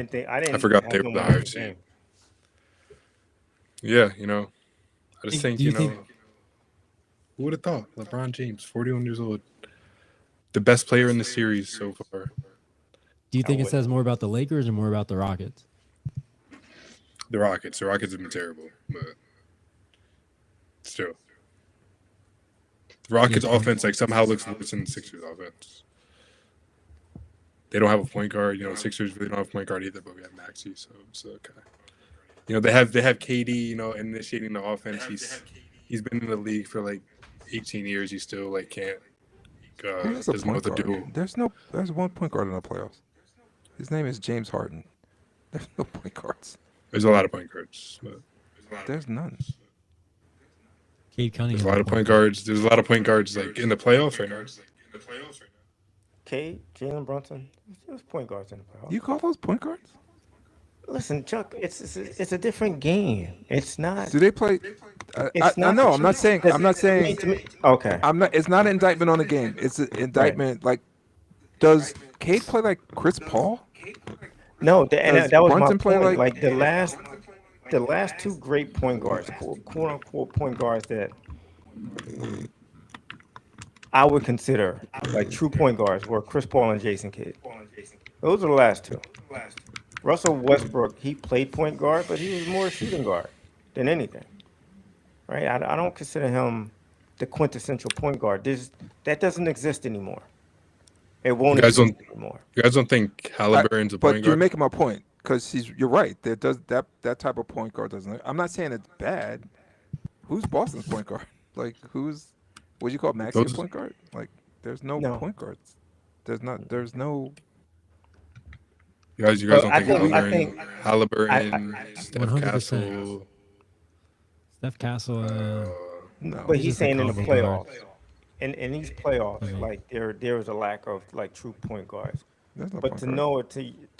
forgot have they them were the winning higher the game. seed. Yeah, I just think, Do you think- who would have thought? LeBron James, 41 years old, the best player in the series so far. Do you think it would- says more about the Lakers or more about the Rockets? The Rockets have been terrible, but still. The Rockets offense somehow looks worse than the Sixers offense. They don't have a point guard. Sixers really don't have a point guard either, but we have Maxey, so it's okay. They have KD, initiating the offense. He's been in the league for 18 years. He still can't Who has a doesn't know what point to guard? do. There's one point guard in the playoffs. His name is James Harden. There's no point guards. There's a lot of point guards. But There's none. Cade Cunningham. there's a lot of point guards. There's a lot of point guards in the playoffs right now. Cade, Jalen Brunson, there's point guards in the playoffs. You call those point guards? Listen, Chuck, it's a different game. It's not. Do they play? I know. I'm not saying. Okay. I'm not. It's not an indictment on the game. It's an indictment. Does Cade play like Chris Paul? No, Does that was my Brunson play point. like- The last two great point guards, quote unquote point guards that I would consider true point guards were Chris Paul and Jason Kidd. Those are the last two. Russell Westbrook, he played point guard, but he was more a shooting guard than anything. Right? I don't consider him the quintessential point guard. That doesn't exist anymore. It won't You guys exist anymore. You guys don't think Halliburton's a But point you're guard? making my point because you're right. That type of point guard doesn't. I'm not saying it's bad. Who's Boston's point guard? Who's what do you call Maxey a Those- point guard? There's no No. point guards. There's no. You guys Well, don't I think think- Halliburton, Steph 100%. Castle, Steph Castle. No. But he's just a saying in the combo guard. playoffs. In these playoffs, Mhm. there is a lack of true point guards. There's no But point to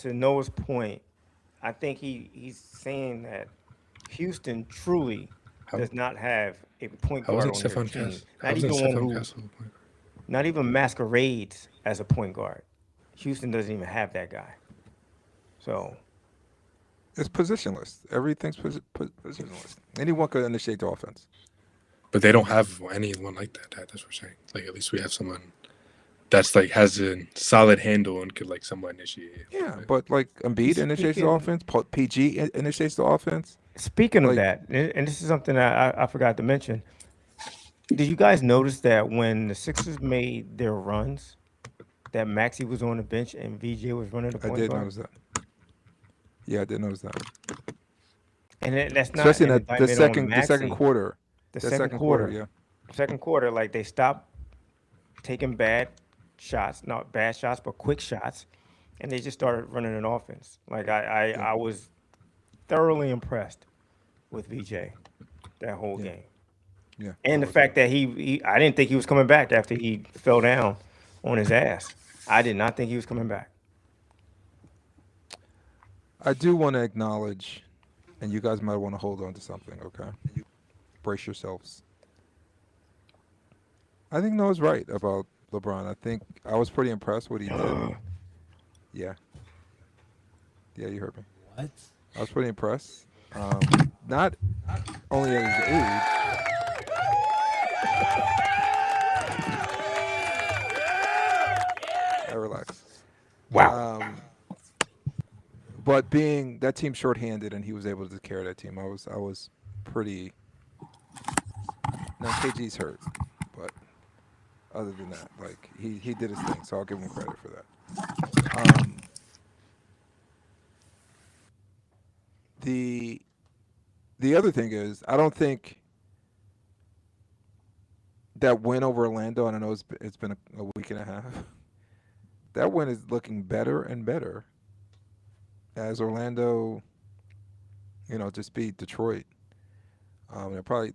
guard. Noah's point, I think he's saying that Houston truly How- does not have a point how guard wasn't on their Stephon team. Castle? How wasn't Not even one Stephon who, Castle a point guard? not even masquerades as a point guard. Houston doesn't even have that guy. So It's positionless. Everything's positionless. Anyone could initiate the offense. But they don't have anyone like that. That's what we're saying. Like at least we have someone that's like has a solid handle and could like somewhat initiate it. Yeah, but like Embiid initiates the Speaking- offense. PG initiates the offense. speaking of Like- that, and this is something that I forgot to mention. Did you guys notice that when the Sixers made their runs, that Maxey was on the bench and VJ was running the I point did guard? notice that. Yeah, I did notice that. And that's not Especially in an the indictment on second Maxey. quarter. The The second quarter, yeah. second quarter, like they stopped taking bad shots, not bad shots, but quick shots, and they just started running an offense. Like I was thoroughly impressed with VJ that whole game. Yeah. And the fact that he I didn't think he was coming back after he fell down on his ass. I did not think he was coming back. I do want to acknowledge, and you guys might want to hold on to something, okay? Brace yourselves. I think Noah's right about LeBron. I think I was pretty impressed what he did. Yeah. Yeah, you heard me. What? I was pretty impressed. Not only at his age. Relax. Wow. But being that team shorthanded and he was able to carry that team, I was pretty. Now KG's hurt, but other than that, like he did his thing, so I'll give him credit for that. The other thing is, I don't think that win over Orlando, and I know it's been a week and a half. That win is looking better and better as Orlando, just beat Detroit.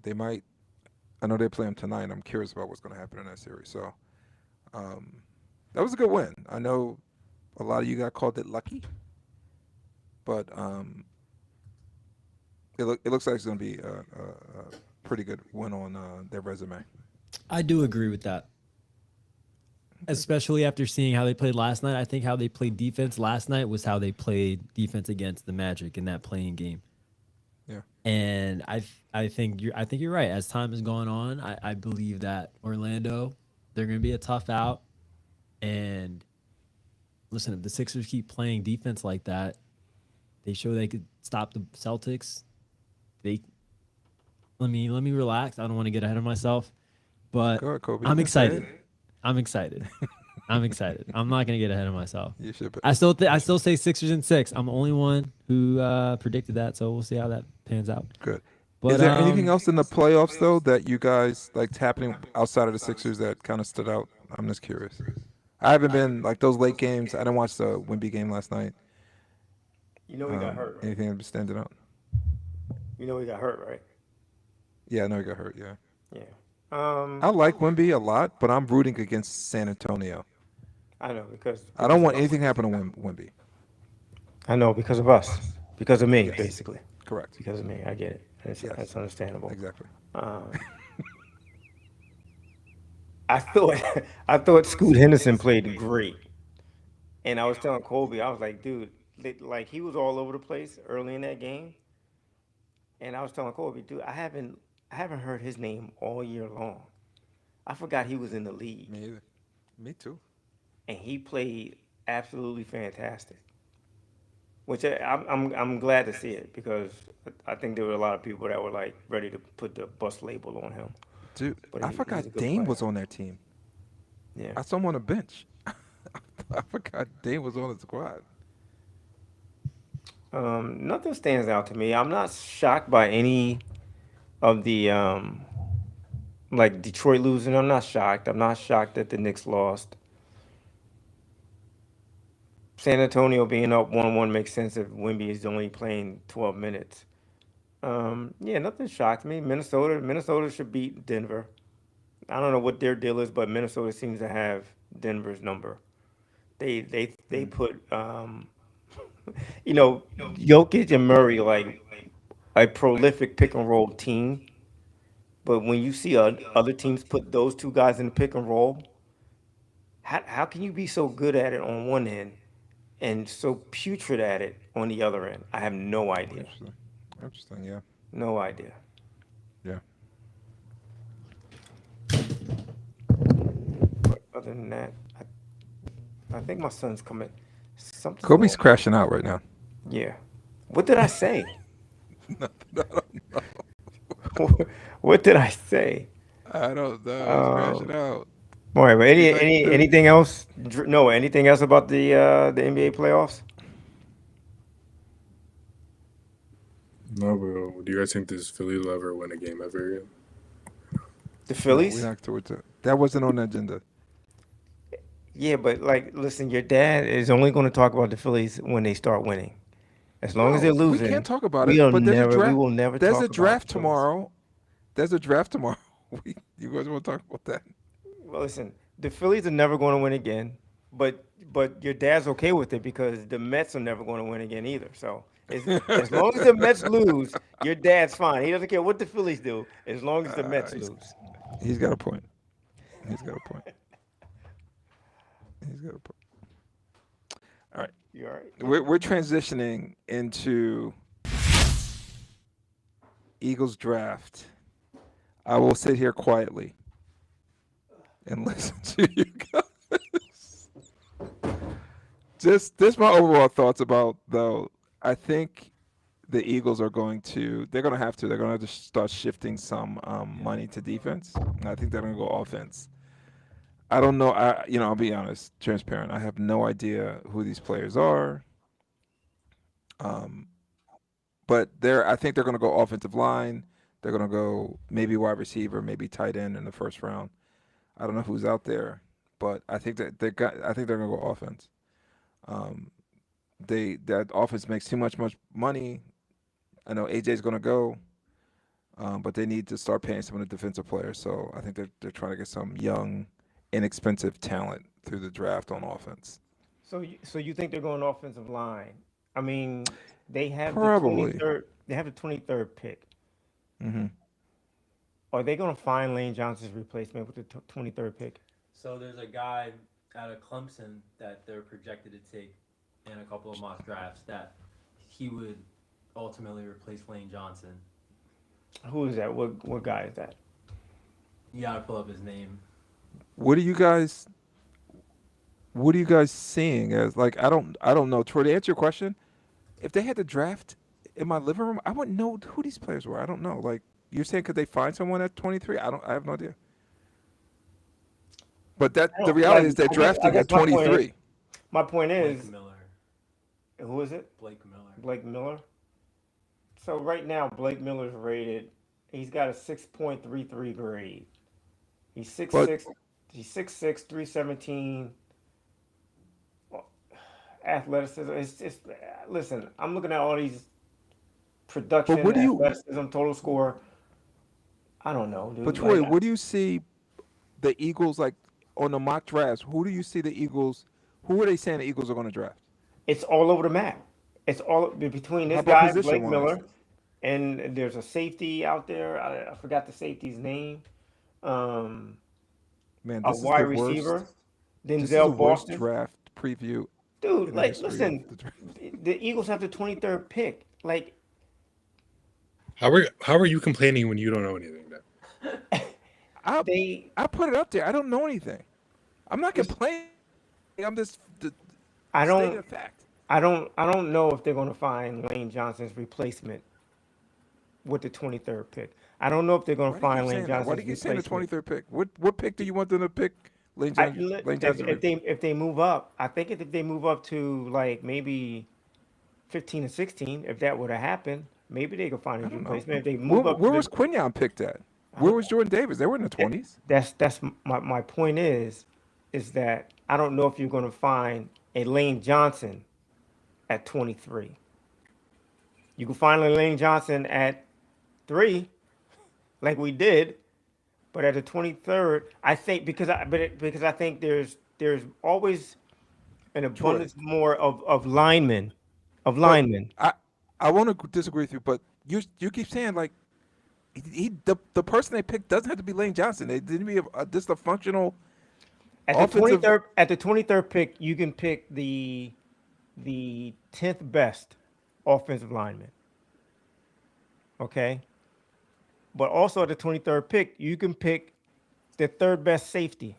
They might. I know they play them tonight. I'm curious about what's going to happen in that series. So, that was a good win. I know a lot of you got called it lucky, but it looks like it's going to be a pretty good win on their resume. I do agree with that. Especially after seeing how they played last night. I think how they played defense last night was how they played defense against the Magic in that playing game. Yeah. And I think you're right. As time has gone on, I believe that Orlando, they're going to be a tough out. And listen, if the Sixers keep playing defense like that, they show they could stop the Celtics. Let me relax. I don't want to get ahead of myself, but Go ahead, Kobe. I'm You can say excited. it. I'm excited. I'm excited. I'm not gonna get ahead of myself. You should. I still say Sixers in 6. I'm the only one who predicted that, so we'll see how that pans out. Good. But Is there anything else in the playoffs though that you guys liked happening outside of the Sixers that kind of stood out? I'm just curious. I haven't been like those late games. I didn't watch the Wemby game last night. You know he got hurt, right? Anything that standing out? You know he got hurt, right? Yeah, I know he got hurt. Yeah. Yeah. I like Wemby a lot, but I'm rooting against San Antonio. I know because I don't want anything to happen to Wemby. I know because of us, because of me, basically. Correct. Because of me, I get it. Yes. That's understandable. Exactly. I thought Scoot Henderson played great, and I was telling Colby, I was like, dude, like he was all over the place early in that game, and I was telling Colby, dude, I haven't heard his name all year long. I forgot he was in the league, Me either. Me too. and he played absolutely fantastic. Which I'm glad to see it because I think there were a lot of people that were like ready to put the bust label on him. Dude, But I he's a forgot good Dame player. was on that team. Yeah. I saw him on the bench. I forgot Dame was on the squad. Nothing stands out to me. I'm not shocked by any of the like Detroit losing. I'm not shocked. I'm not shocked that the Knicks lost. San Antonio being up 1-1 makes sense if Wemby is only playing 12 minutes. Yeah, nothing shocked me. Minnesota should beat Denver. I don't know what their deal is, but Minnesota seems to have Denver's number. They put Jokic and Murray like a prolific pick and roll team. But when you see other teams put those two guys in the pick and roll, How can you be so good at it on one end and so putrid at it on the other end? I have no idea. Interesting. Interesting. Yeah. No idea. Yeah. But other than that, I think my son's coming. Something's Kobe's going. crashing out right now. Yeah. What did I say? Nothing. I don't know. What did I say? I don't know. He's Um, crashing out. all right, but He's like, anything else? No, anything else about the NBA playoffs? No, bro. Do you guys think this Philly will ever win a game ever again? The no, Phillies? we're not towards it. That wasn't on the agenda. Yeah, but like, listen, your dad is only going to talk about the Phillies when they start winning. As long as they're No, we losing, can't talk about it. we'll But there's a never, we draft. will never There's talk a about draft the Phillies. tomorrow. There's a draft tomorrow. You guys want to talk about that? Well, listen, the Phillies are never going to win again, but your dad's okay with it because the Mets are never going to win again either. So as long as the Mets lose, your dad's fine. He doesn't care what the Phillies do as long as the Mets he's- lose. He's got a point. He's got a point. He's got a point. You all right? We're transitioning into Eagles draft. I will sit here quietly and listen to you guys. Just my overall thoughts about though. I think the Eagles are going to. They're going to have to. They're going to have to start shifting some money to defense. And I think they're going to go offense. I don't know. I'll be honest, transparent. I have no idea who these players are. But I think they're going to go offensive line. They're going to go maybe wide receiver, maybe tight end in the first round. I don't know who's out there, but I think that I think they're going to go offense. That offense makes too much money. I know AJ's going to go, but they need to start paying some of the defensive players. So I think they're trying to get some young, inexpensive talent through the draft on offense. So you think they're going offensive line? I mean, they have Probably. the 23rd. They have the 23rd pick. Mm-hmm. Are they going to find Lane Johnson's replacement with the 23rd pick? So there's a guy out of Clemson that they're projected to take in a couple of mock drafts that he would ultimately replace Lane Johnson. Who is that? What guy is that? You gotta pull up his name. What are you guys seeing as like I don't know. Troy, to answer your question, if they had the draft in my living room, I wouldn't know who these players were. I don't know. Like you're saying, could they find someone at 23? I have no idea. But the reality is they're drafting at 23. My point is, Blake Miller. who is it? Blake Miller. Blake Miller. So right now, Blake Miller's rated. He's got a 6.33 grade. He's 6'6". He's 6'6", 317. Athleticism. It's listen. I'm looking at all these production, But what do you- athleticism, total score. I don't know, dude. But Troy, Like, what do you see the Eagles like on the mock drafts? Who do you see the Eagles? Who are they saying the Eagles are going to draft? it's all over the map. It's all between How this about guy, Blake position-wise? Miller, and there's a safety out there. I forgot the safety's name. Man, A this is wide the worst. receiver, This is the Denzel worst Boston. draft preview. Dude, in the like, history of listen, the draft. the Eagles have the 23rd pick. Like, How are you complaining when you don't know anything? Then I put it up there. I don't know anything. I'm not complaining. I'm just I stating don't, a fact. I don't know if they're going to find Lane Johnson's replacement with the 23rd pick. I don't know if they're going Why to do you find keep Lane saying that? Why Johnson's do you keep saying the replacement. 23rd pick? What pick do you want them to pick? Lane I, Johnson. li- Lane Johnson. if they move up, I think if they move up to like maybe 15 or 16, if that were to happen, maybe they could find I his don't know. replacement. If they move up, Where to was Quinyon picked at? Where was Jordan Davis? They were in the 20s. that's my point is that I don't know if you're going to find a Lane Johnson at 23. You can find a Lane Johnson at 3, like we did, but at the 23rd, I think because I think there's always an abundance more of linemen, I want to disagree with you, but you keep saying like the person they picked doesn't have to be Lane Johnson. They didn't be just a functional At the Offensive- 23rd pick, you can pick the 10th best offensive lineman. Okay. But also at the 23rd pick, you can pick the 3rd best safety.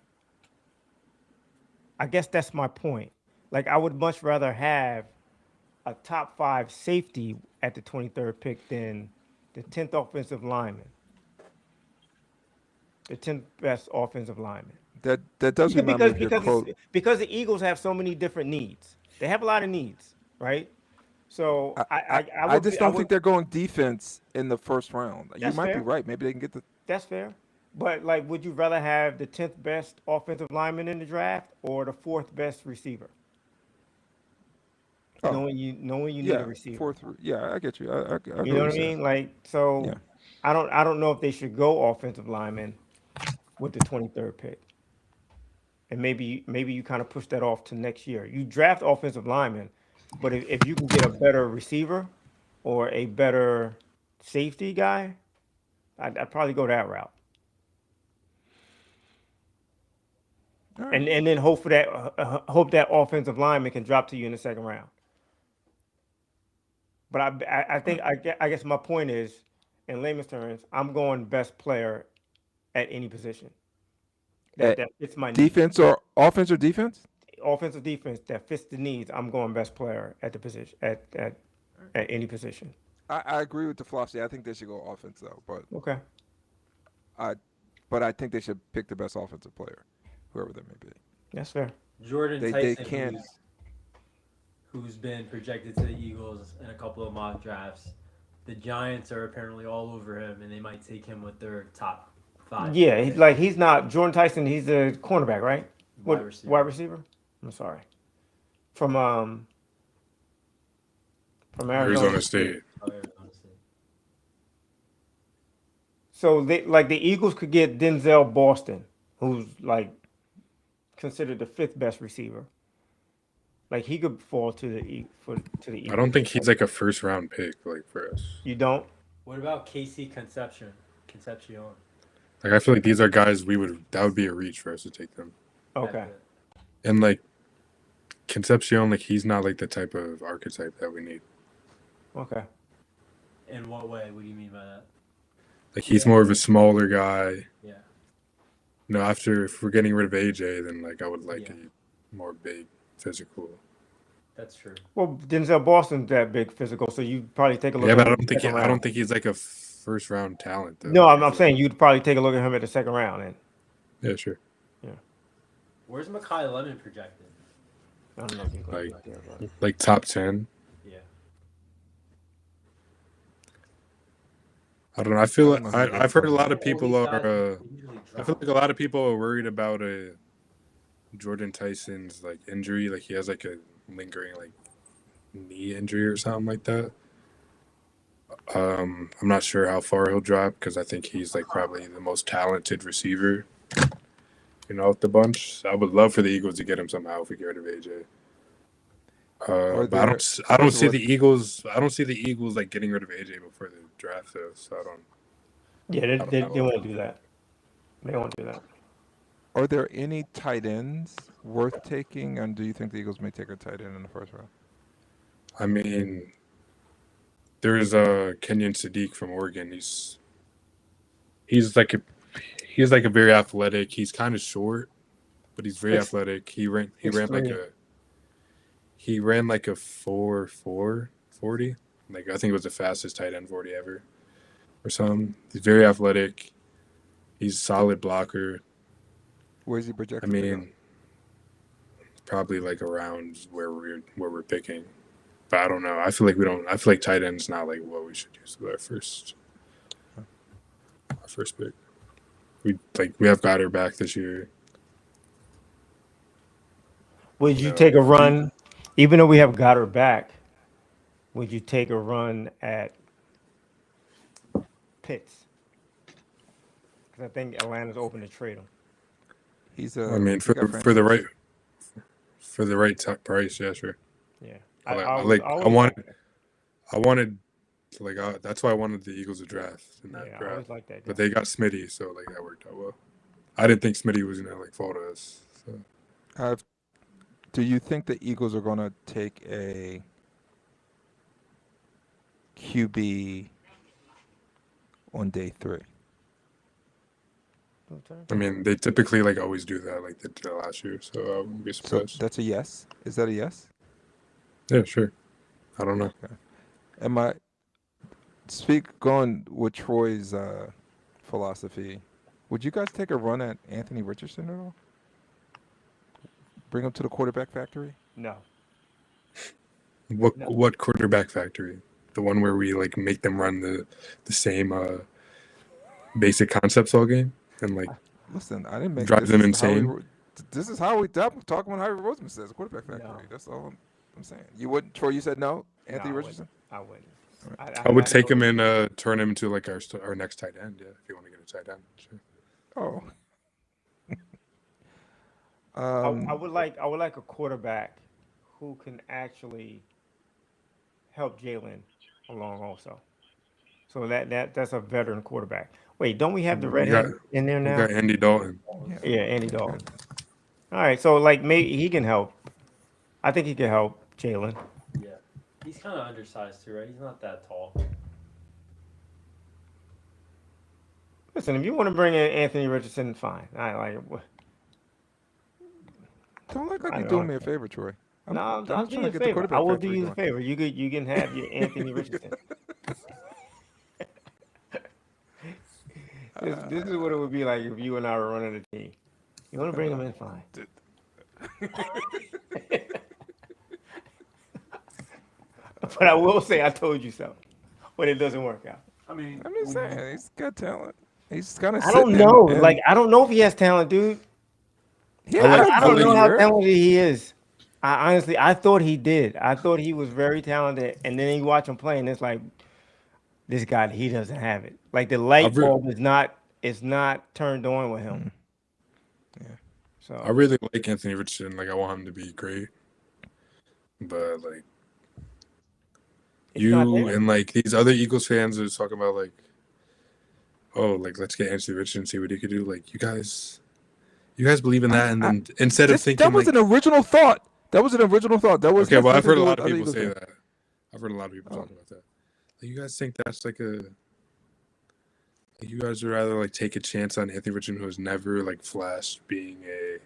I guess that's my point. Like, I would much rather have a top 5 safety at the 23rd pick than the 10th offensive lineman. The 10th best offensive lineman. That does remind me of your quote. Because the Eagles have so many different needs. They have a lot of needs, right? So I just don't think they're going defense in the first round. You That's might be fair. right. Maybe they can get the. That's fair. But, like, would you rather have the 10th best offensive lineman in the draft or the 4th best receiver? Oh. Knowing you need Yeah, a receiver. fourth. Yeah, I get you. I get You know what I you're saying. mean? Like, so Yeah. I don't know if they should go offensive lineman with the 23rd pick. And maybe you kind of push that off to next year. You draft offensive lineman, but if you can get a better receiver or a better safety guy, I'd probably go that route. All right. And then hope that offensive lineman can drop to you in the 2nd round. But I guess my point is, in layman's terms, I'm going best player at any position. That fits my needs. Defense or offense or defense? Offensive defense that fits the needs. I'm going best player at the position at any position. I agree with the philosophy. I think they should go offense though, but Okay. I think they should pick the best offensive player, whoever that may be. That's fair. Jordan They Tyson, can't. who's been projected to the Eagles in a couple of mock drafts. The Giants are apparently all over him, and they might take him with their top 5. Yeah, he's not Jordan Tyson. He's a cornerback, right? Wide receiver. Wide receiver. I'm sorry. From Arizona State. Oh, Arizona State. So the Eagles could get Denzel Boston, who's like considered the 5th best receiver. Like, he could fall to the Eagles. I don't think he's like a first round pick like for us. You don't? What about Casey Concepcion? Like I feel like these are guys that would be a reach for us to take them. Okay. And like Concepcion, like he's not like the type of archetype that we need. Okay. In what way? What do you mean by that? Like he's more of a smaller guy. Yeah. You know, if we're getting rid of AJ, then like I would like Yeah. a more big, physical. That's true. Well, Denzel Boston's that big physical, so you'd probably take a look Yeah, at but him I at don't the think second I round. don't think he's like a first round talent though. No, I'm saying you'd probably take a look at him at the 2nd round. And Yeah, sure. Where's Mekhi Lemon projected? I don't know if he's going Like- to be there, Like top 10. Yeah. I don't know. I feel I don't like know who I've heard a those lot of All people these are. guys usually I feel drop. like a lot of people are worried about Jordan Tyson's like injury. Like he has like a lingering like knee injury or something like that. I'm not sure how far he'll drop because I think he's like probably the most talented receiver, of the bunch. I would love for the Eagles to get him somehow if we get rid of AJ. But I don't see the Eagles. I don't see the Eagles like getting rid of AJ before the draft though. So I don't. Yeah, don't they know. won't do that. They won't do that. Are there any tight ends worth taking, and do you think the Eagles may take a tight end in the first round? I mean, there's Kenyon Sadiq from Oregon. He's like a very athletic. He's kind of short, but he's very Six- athletic. He ran 6'3". like a 4.4 40. Like I think it was the fastest tight end 40 ever, or something. He's very athletic. He's a solid blocker. Where is he I projected to go? mean, probably like around where we're picking. But I don't know. I feel like tight end's not like what we should use with our first pick. We have Goddard back this year. Would you No. take a run, even though we have Goddard back? Would you take a run at Pitts? Because I think Atlanta's open to trade him. He's I mean, he for got the franchise. right price, yeah, sure. Yeah, I wanted that's why I wanted the Eagles to draft in that I draft. always like that. But they got Smitty, so like that worked out well. I didn't think Smitty was gonna like fall to us. So. Do you think the Eagles are going to take a QB on day 3? I mean, they typically like always do that, like they did that last year. So I wouldn't be So surprised. that's a yes. Is that a yes? Yeah, sure. I don't know. Am I going with Troy's philosophy? Would you guys take a run at Anthony Richardson at all? Bring him to the quarterback factory? No. What No. what quarterback factory? The one where we like make them run the same basic concepts all game and like Listen, I didn't make drive this them is how we insane. wrote- This is how we talk when Harry Roseman says quarterback factory. No. That's all I'm saying. You wouldn't, Troy? You said no, Anthony No, I Richardson. I wouldn't. I would take know- him and turn him into like our next tight end. Yeah, if you want to get a tight end, sure. Oh. I would like a quarterback who can actually help Jalen along also. So that's a veteran quarterback. Wait, don't we have the We redhead got- in there We now? got Andy Dalton. Yeah, Andy Dalton. All right, so like maybe he can help. I think he can help Jalen. Yeah. He's kind of undersized too, right? He's not that tall. Listen, if you want to bring in Anthony Richardson, fine. I like it. Don't look like I you're know. doing me a favor, Troy. No, I'm trying doing you a to get the favor. quarterback I will do factory you a going. favor. You can have your Anthony Richardson. This is what it would be like if you and I were running a team. You want to bring him in, fine. But I will say I told you so when it doesn't work out. I mean, I'm just saying he's got talent. He's kind of. I don't know. Like I don't know if he has talent, dude. I don't know how talented he is. I honestly thought he did. I thought he was very talented, and then you watch him play, and it's like this guy, he doesn't have it. Like the light bulb is not turned on with him. Yeah. So I really like Anthony Richardson. Like I want him to be great, but like it's not you there. and like these other Eagles fans are talking about like, oh, like let's get Anthony Richardson and see what he could do. Like you guys believe in that, and then instead of thinking that was like, an original thought. That was an original thought. That was okay, well I've nothing heard to a do lot with of other people Eagles say fans. that. I've heard a lot of people talk about that. Like you guys think that's like a like you guys would rather like take a chance on Anthony Richardson who has never like flashed being a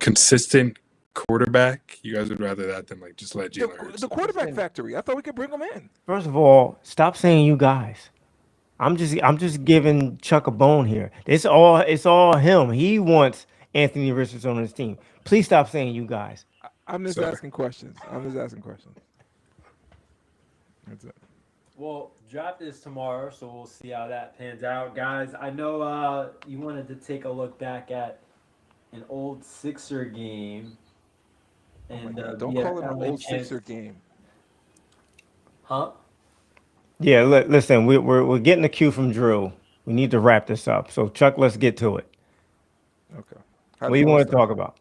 consistent quarterback. You guys would rather that than like just let Jalen Hurts. The quarterback factory. I thought we could bring him in. First of all, stop saying you guys. I'm just giving Chuck a bone here. It's all him. He wants Anthony Richardson on his team. Please stop saying you guys. I'm just Sorry. asking questions. That's it. well, draft is tomorrow, so we'll see how that pans out, guys. I know you wanted to take a look back at an old Sixer game, Oh my and God, don't yeah, call it an LA old Chance- Sixer game. Huh? Yeah, listen, we're getting the cue from Drew. We need to wrap this up. So Chuck, let's get to it. Okay. What do you want to talk about?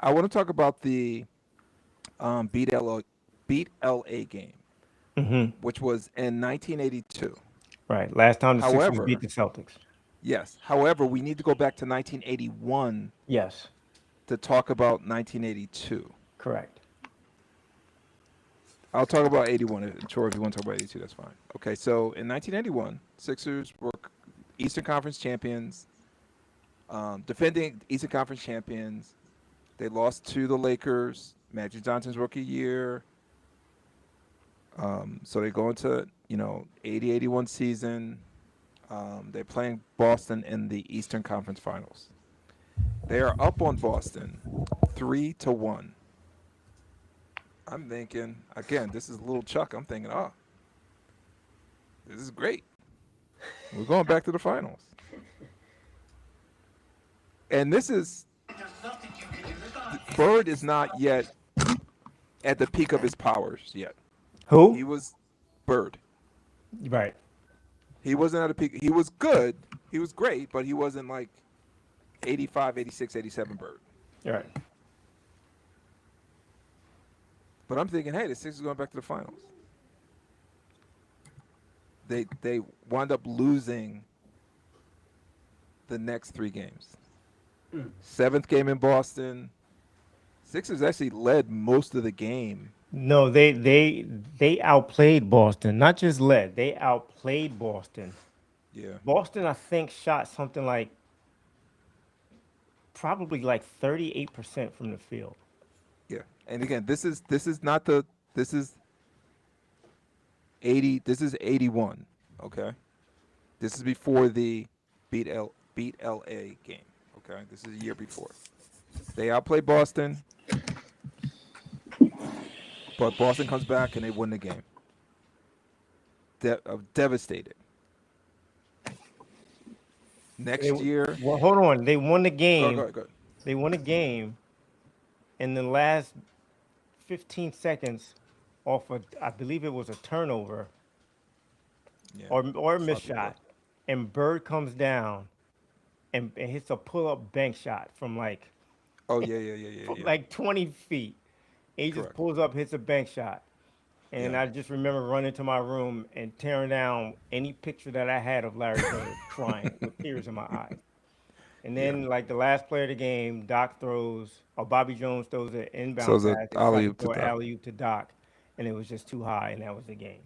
I want to talk about the beat LA game, Mm-hmm. which was in 1982. Right. Last time the Sixers However- beat the Celtics. Yes. However, we need to go back to 1981 Yes. to talk about 1982. Correct. I'll talk about 81. Sure, if you want to talk about 82, that's fine. Okay, so in 1981, Sixers were Eastern Conference champions, defending Eastern Conference champions. They lost to the Lakers, Magic Johnson's rookie year. So they go into 80-81 season. They're playing Boston in the Eastern Conference Finals. They are up on Boston 3-1. I'm thinking, again, this is little Chuck. I'm thinking, oh, this is great. We're going back to the finals. And this is, Bird is not yet at the peak of his powers yet. He Who? was Bird. Right. He wasn't at a peak. He was good. He was great, but he wasn't like 85, 86, 87 Bird. Right. But I'm thinking, hey, the Sixers are going back to the finals. They wound up losing the next 3 games. 7th game in Boston. Sixers actually led most of the game. No, they outplayed Boston. Not just led, they outplayed Boston. Yeah. Boston, I think, shot something like probably like 38% from the field. Yeah. And again, this is not the this is 80 this is 81, okay? This is before the beat LA game, okay? This is a year before. They outplayed Boston, but Boston comes back and they win the game. Devastated. Next year, Well, hold on. They won the game. go ahead. They won a game in the last 15 seconds off of, I believe it was a turnover Yeah. or a missed Sloppy shot. And Bird comes down and hits a pull-up bank shot from like Oh yeah. like 20 feet. And he just Correct. pulls up, hits a bank shot. And Yeah. I just remember running to my room and tearing down any picture that I had of Larry Bird crying with tears in my eyes. And then, like the last play of the game, Doc throws, or Bobby Jones throws an inbound Throws a pass, and alley-oop to throw an Doc. alley-oop to Doc, and it was just too high, and that was the game.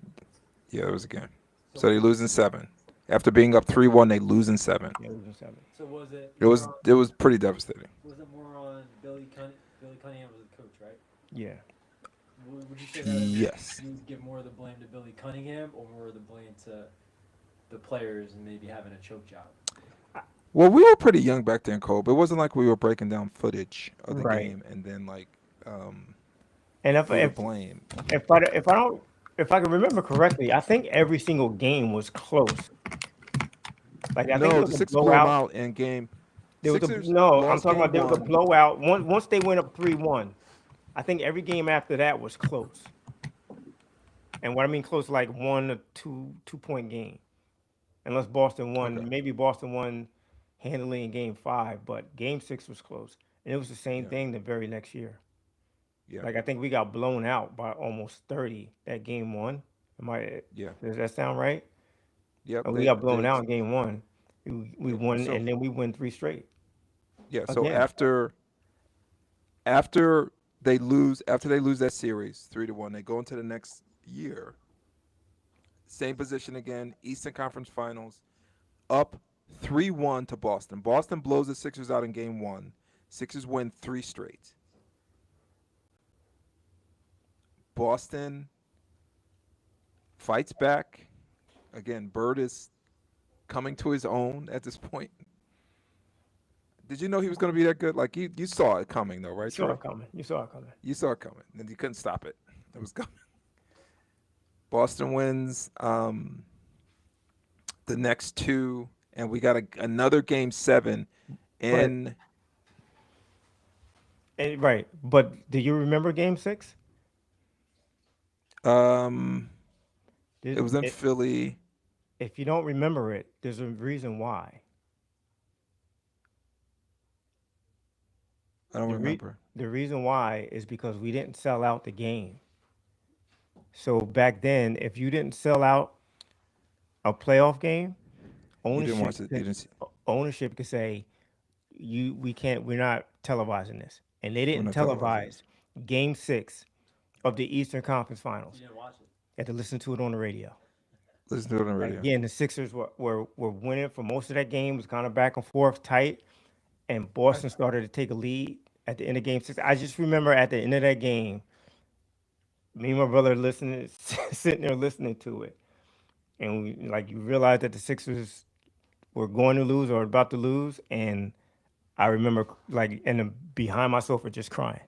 Yeah, it was a game. So they lose in 7. After being up 3-1, they lose in 7. Yeah, it was in 7. So was it? It was pretty devastating. Was it more on Billy Cunningham was the coach, right? Yeah. Would you say that Yes. you would give more of the blame to Billy Cunningham or more of the blame to the players and maybe having a choke job? Well, we were pretty young back then, Cole. But it wasn't like we were breaking down footage of the Right. game and then like And if we were if blame. if I can remember correctly, I think every single game was close. Like I think No, it the was a Sixers blew them blowout. out in game. There was Sixers I'm lost talking about game there was a 1. blowout. Once they went up 3-1, I think every game after that was close. And what I mean close, like 1 or 2 point game, unless Boston won. Okay. Maybe Boston won handily in Game 5, but Game 6 was close, and it was the same Yeah. thing the very next year. Yeah. Like I think we got blown out by almost 30 that Game 1. Yeah. Does that sound right? Yep. We got blown out in Game 1. We won, So- and then we win 3 straight. Yeah. So Again. after they lose that series 3-1, they go into the next year. Same position again, Eastern Conference Finals, up 3-1 to Boston. Boston blows the Sixers out in Game 1. Sixers win 3 straight. Boston fights back. Again, Bird is coming to his own at this point. Did you know he was going to be that good? Like you saw it coming though, right? You saw Troy? it coming. You saw it coming. You saw it coming, and you couldn't stop it. It was coming. Boston wins the next 2, and we got another Game 7 in. Right, but do you remember Game 6? It was in Philly. If you don't remember it, there's a reason why. I don't remember. The reason why is because we didn't sell out the game. So back then, if you didn't sell out a playoff game, You didn't watch it. You could- didn't see. ownership could say, we're not televising this. And they didn't not televising televise Game 6 of the Eastern Conference Finals. You didn't watch it. You had to listen to it on the radio. Listen to it on the radio. Again, the Sixers were winning for most of that game. It was kind of back and forth, tight, and Boston started to take a lead at the end of Game 6. I just remember at the end of that game, me and my brother sitting there listening to it, and you realize that the Sixers were going to lose or about to lose, and I remember behind my sofa just crying.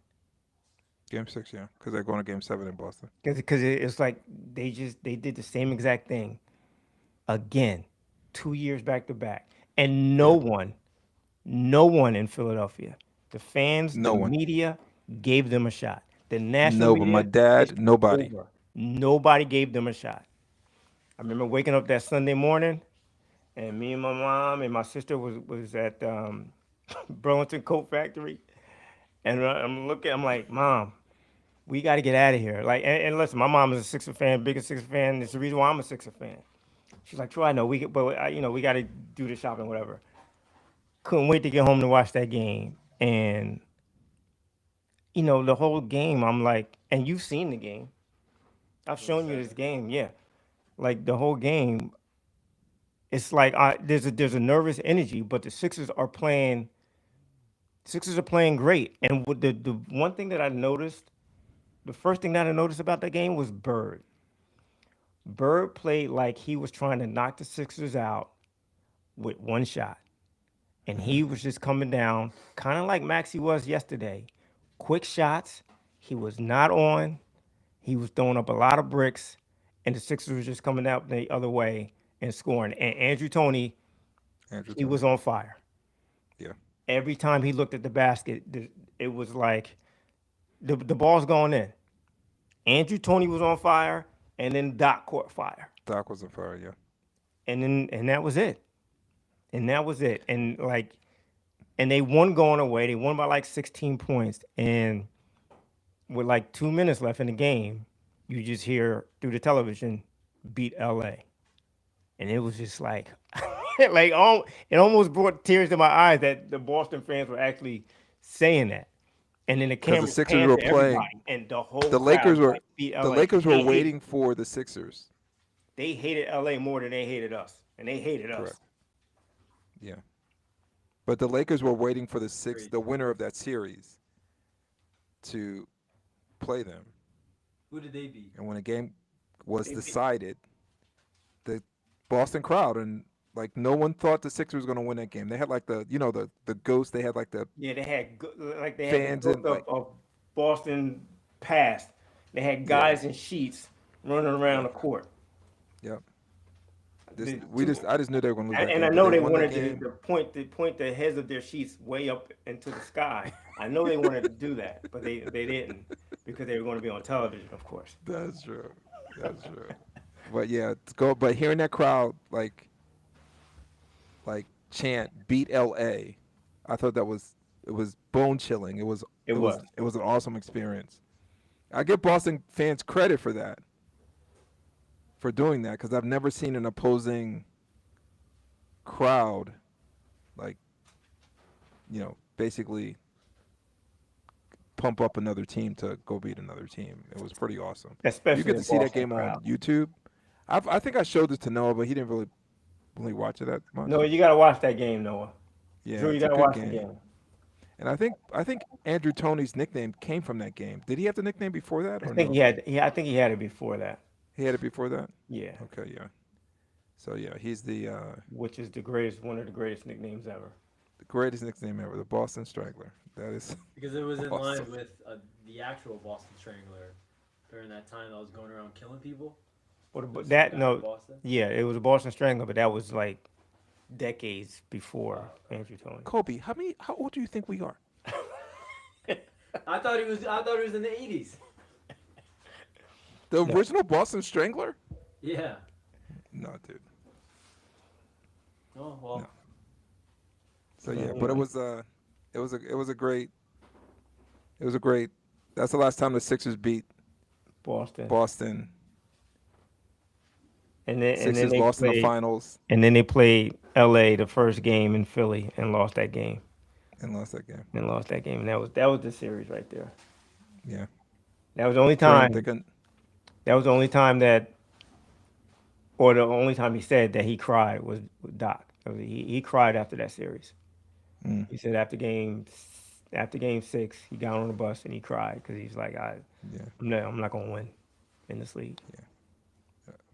Game 6, yeah, because they're going to Game 7 in Boston. Because it's like they did the same exact thing again, 2 years back to back, and no one in Philadelphia, the fans, No the one. media, gave them a shot. The national No, but media, my dad, it's nobody. over. Nobody gave them a shot. I remember waking up that Sunday morning, and me and my mom and my sister was at Burlington Coat Factory, and I'm like, Mom, we got to get out of here. Like, and listen, my mom is a Sixer fan, biggest Sixer fan. It's the reason why I'm a Sixer fan. She's like, Troy, I know we got to do the shopping, whatever. couldn't wait to get home to watch that game. And the whole game, I'm like, and you've seen the game. I've shown you this game, yeah. Like the whole game, it's like there's a nervous energy, but the Sixers are playing. Sixers are playing great. And with the one thing that I noticed, the first thing that I noticed about that game was Bird. Bird played like he was trying to knock the Sixers out with one shot. And he was just coming down, kind of like Maxey was yesterday. Quick shots. He was not on. He was throwing up a lot of bricks. And the Sixers was just coming out the other way and scoring. And Andrew Toney, he was on fire. Yeah. Every time he looked at the basket, it was like the ball's going in. Andrew Toney was on fire, and then Doc caught fire. Doc was on fire, yeah. And that was it. And that was it. And they won going away. They won by like 16 points. And with like 2 minutes left in the game, you just hear through the television, beat LA. And it was just like, it almost brought tears to my eyes that the Boston fans were actually saying that. And then the camera Sixers were playing, and the Lakers were waiting for the Sixers. They hated LA more than they hated us, and they hated us. Correct. Yeah, but the Lakers were waiting for the winner of that series to play them. Who did they beat? And when the game was decided, the Boston crowd and no one thought the Sixers were going to win that game. They had the ghost. They had they had fans the ghost of Boston past. They had guys in sheets running around the court. Yep. I just knew they were going to lose that game. And I know they wanted to point the heads of their sheets way up into the sky. I know they wanted to do that, but they didn't because they were going to be on television, of course. That's true. But yeah, but hearing that crowd chant "Beat LA," I thought it was bone chilling. It was an awesome experience. I give Boston fans credit for that, for doing that, because I've never seen an opposing crowd basically pump up another team to go beat another team. It was pretty awesome. Especially you get to see that game on YouTube. I think I showed it to Noah, but he didn't really watch it that much. No, you got to watch that game, Noah. Yeah, Drew, you got to watch the game. And I think Andrew Toney's nickname came from that game. Did he have the nickname before that? I think he had it before that. He had it before that? Yeah. Okay, yeah. So yeah, he's the which is one of the greatest nicknames ever. The greatest nickname ever, the Boston Strangler. That is because it was awesome. In line with the actual Boston Strangler during that time that was going around killing people. Yeah, it was a Boston Strangler, but that was like decades before Andrew Toney. Kobe, how old do you think we are? I thought he was in the 80s. The original Boston Strangler? Yeah. No, dude. Oh well. No. So yeah, but it was a great. That's the last time the Sixers beat Boston. And then Sixers lost in the finals. And then they played LA the first game in Philly and lost that game. And that was the series right there. Yeah. That was the only time. That was the only time the only time he said that he cried was with Doc. He cried after that series. Mm. He said after game 6, he got on the bus and he cried because he's like, I'm not gonna win in this league. Yeah.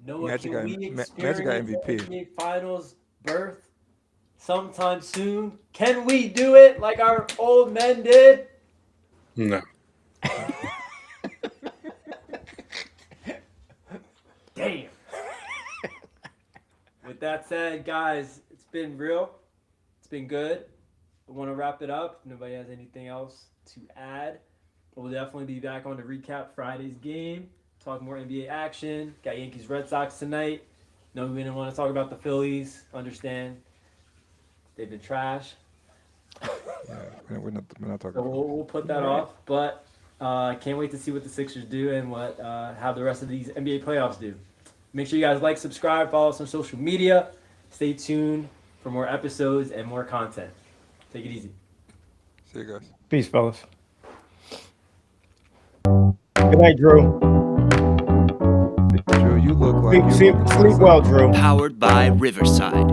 Magic got MVP. NBA Finals berth sometime soon. Can we do it like our old men did? No. Damn. With that said, guys, it's been real. It's been good. I want to wrap it up. If nobody has anything else to add, we'll definitely be back on to recap Friday's game. Talk more NBA action. Got Yankees Red Sox tonight. No, we didn't want to talk about the Phillies. Understand. They've been trash. Yeah, we're not talking. So we'll put that off. But can't wait to see what the Sixers do and how the rest of these NBA playoffs do. Make sure you guys like, subscribe, follow us on social media. Stay tuned for more episodes and more content. Take it easy. See you guys. Peace, fellas. Good night, Drew. Drew, you look like Sleep, you're sleep, looking for sleep something. well, Drew. Powered by Riverside.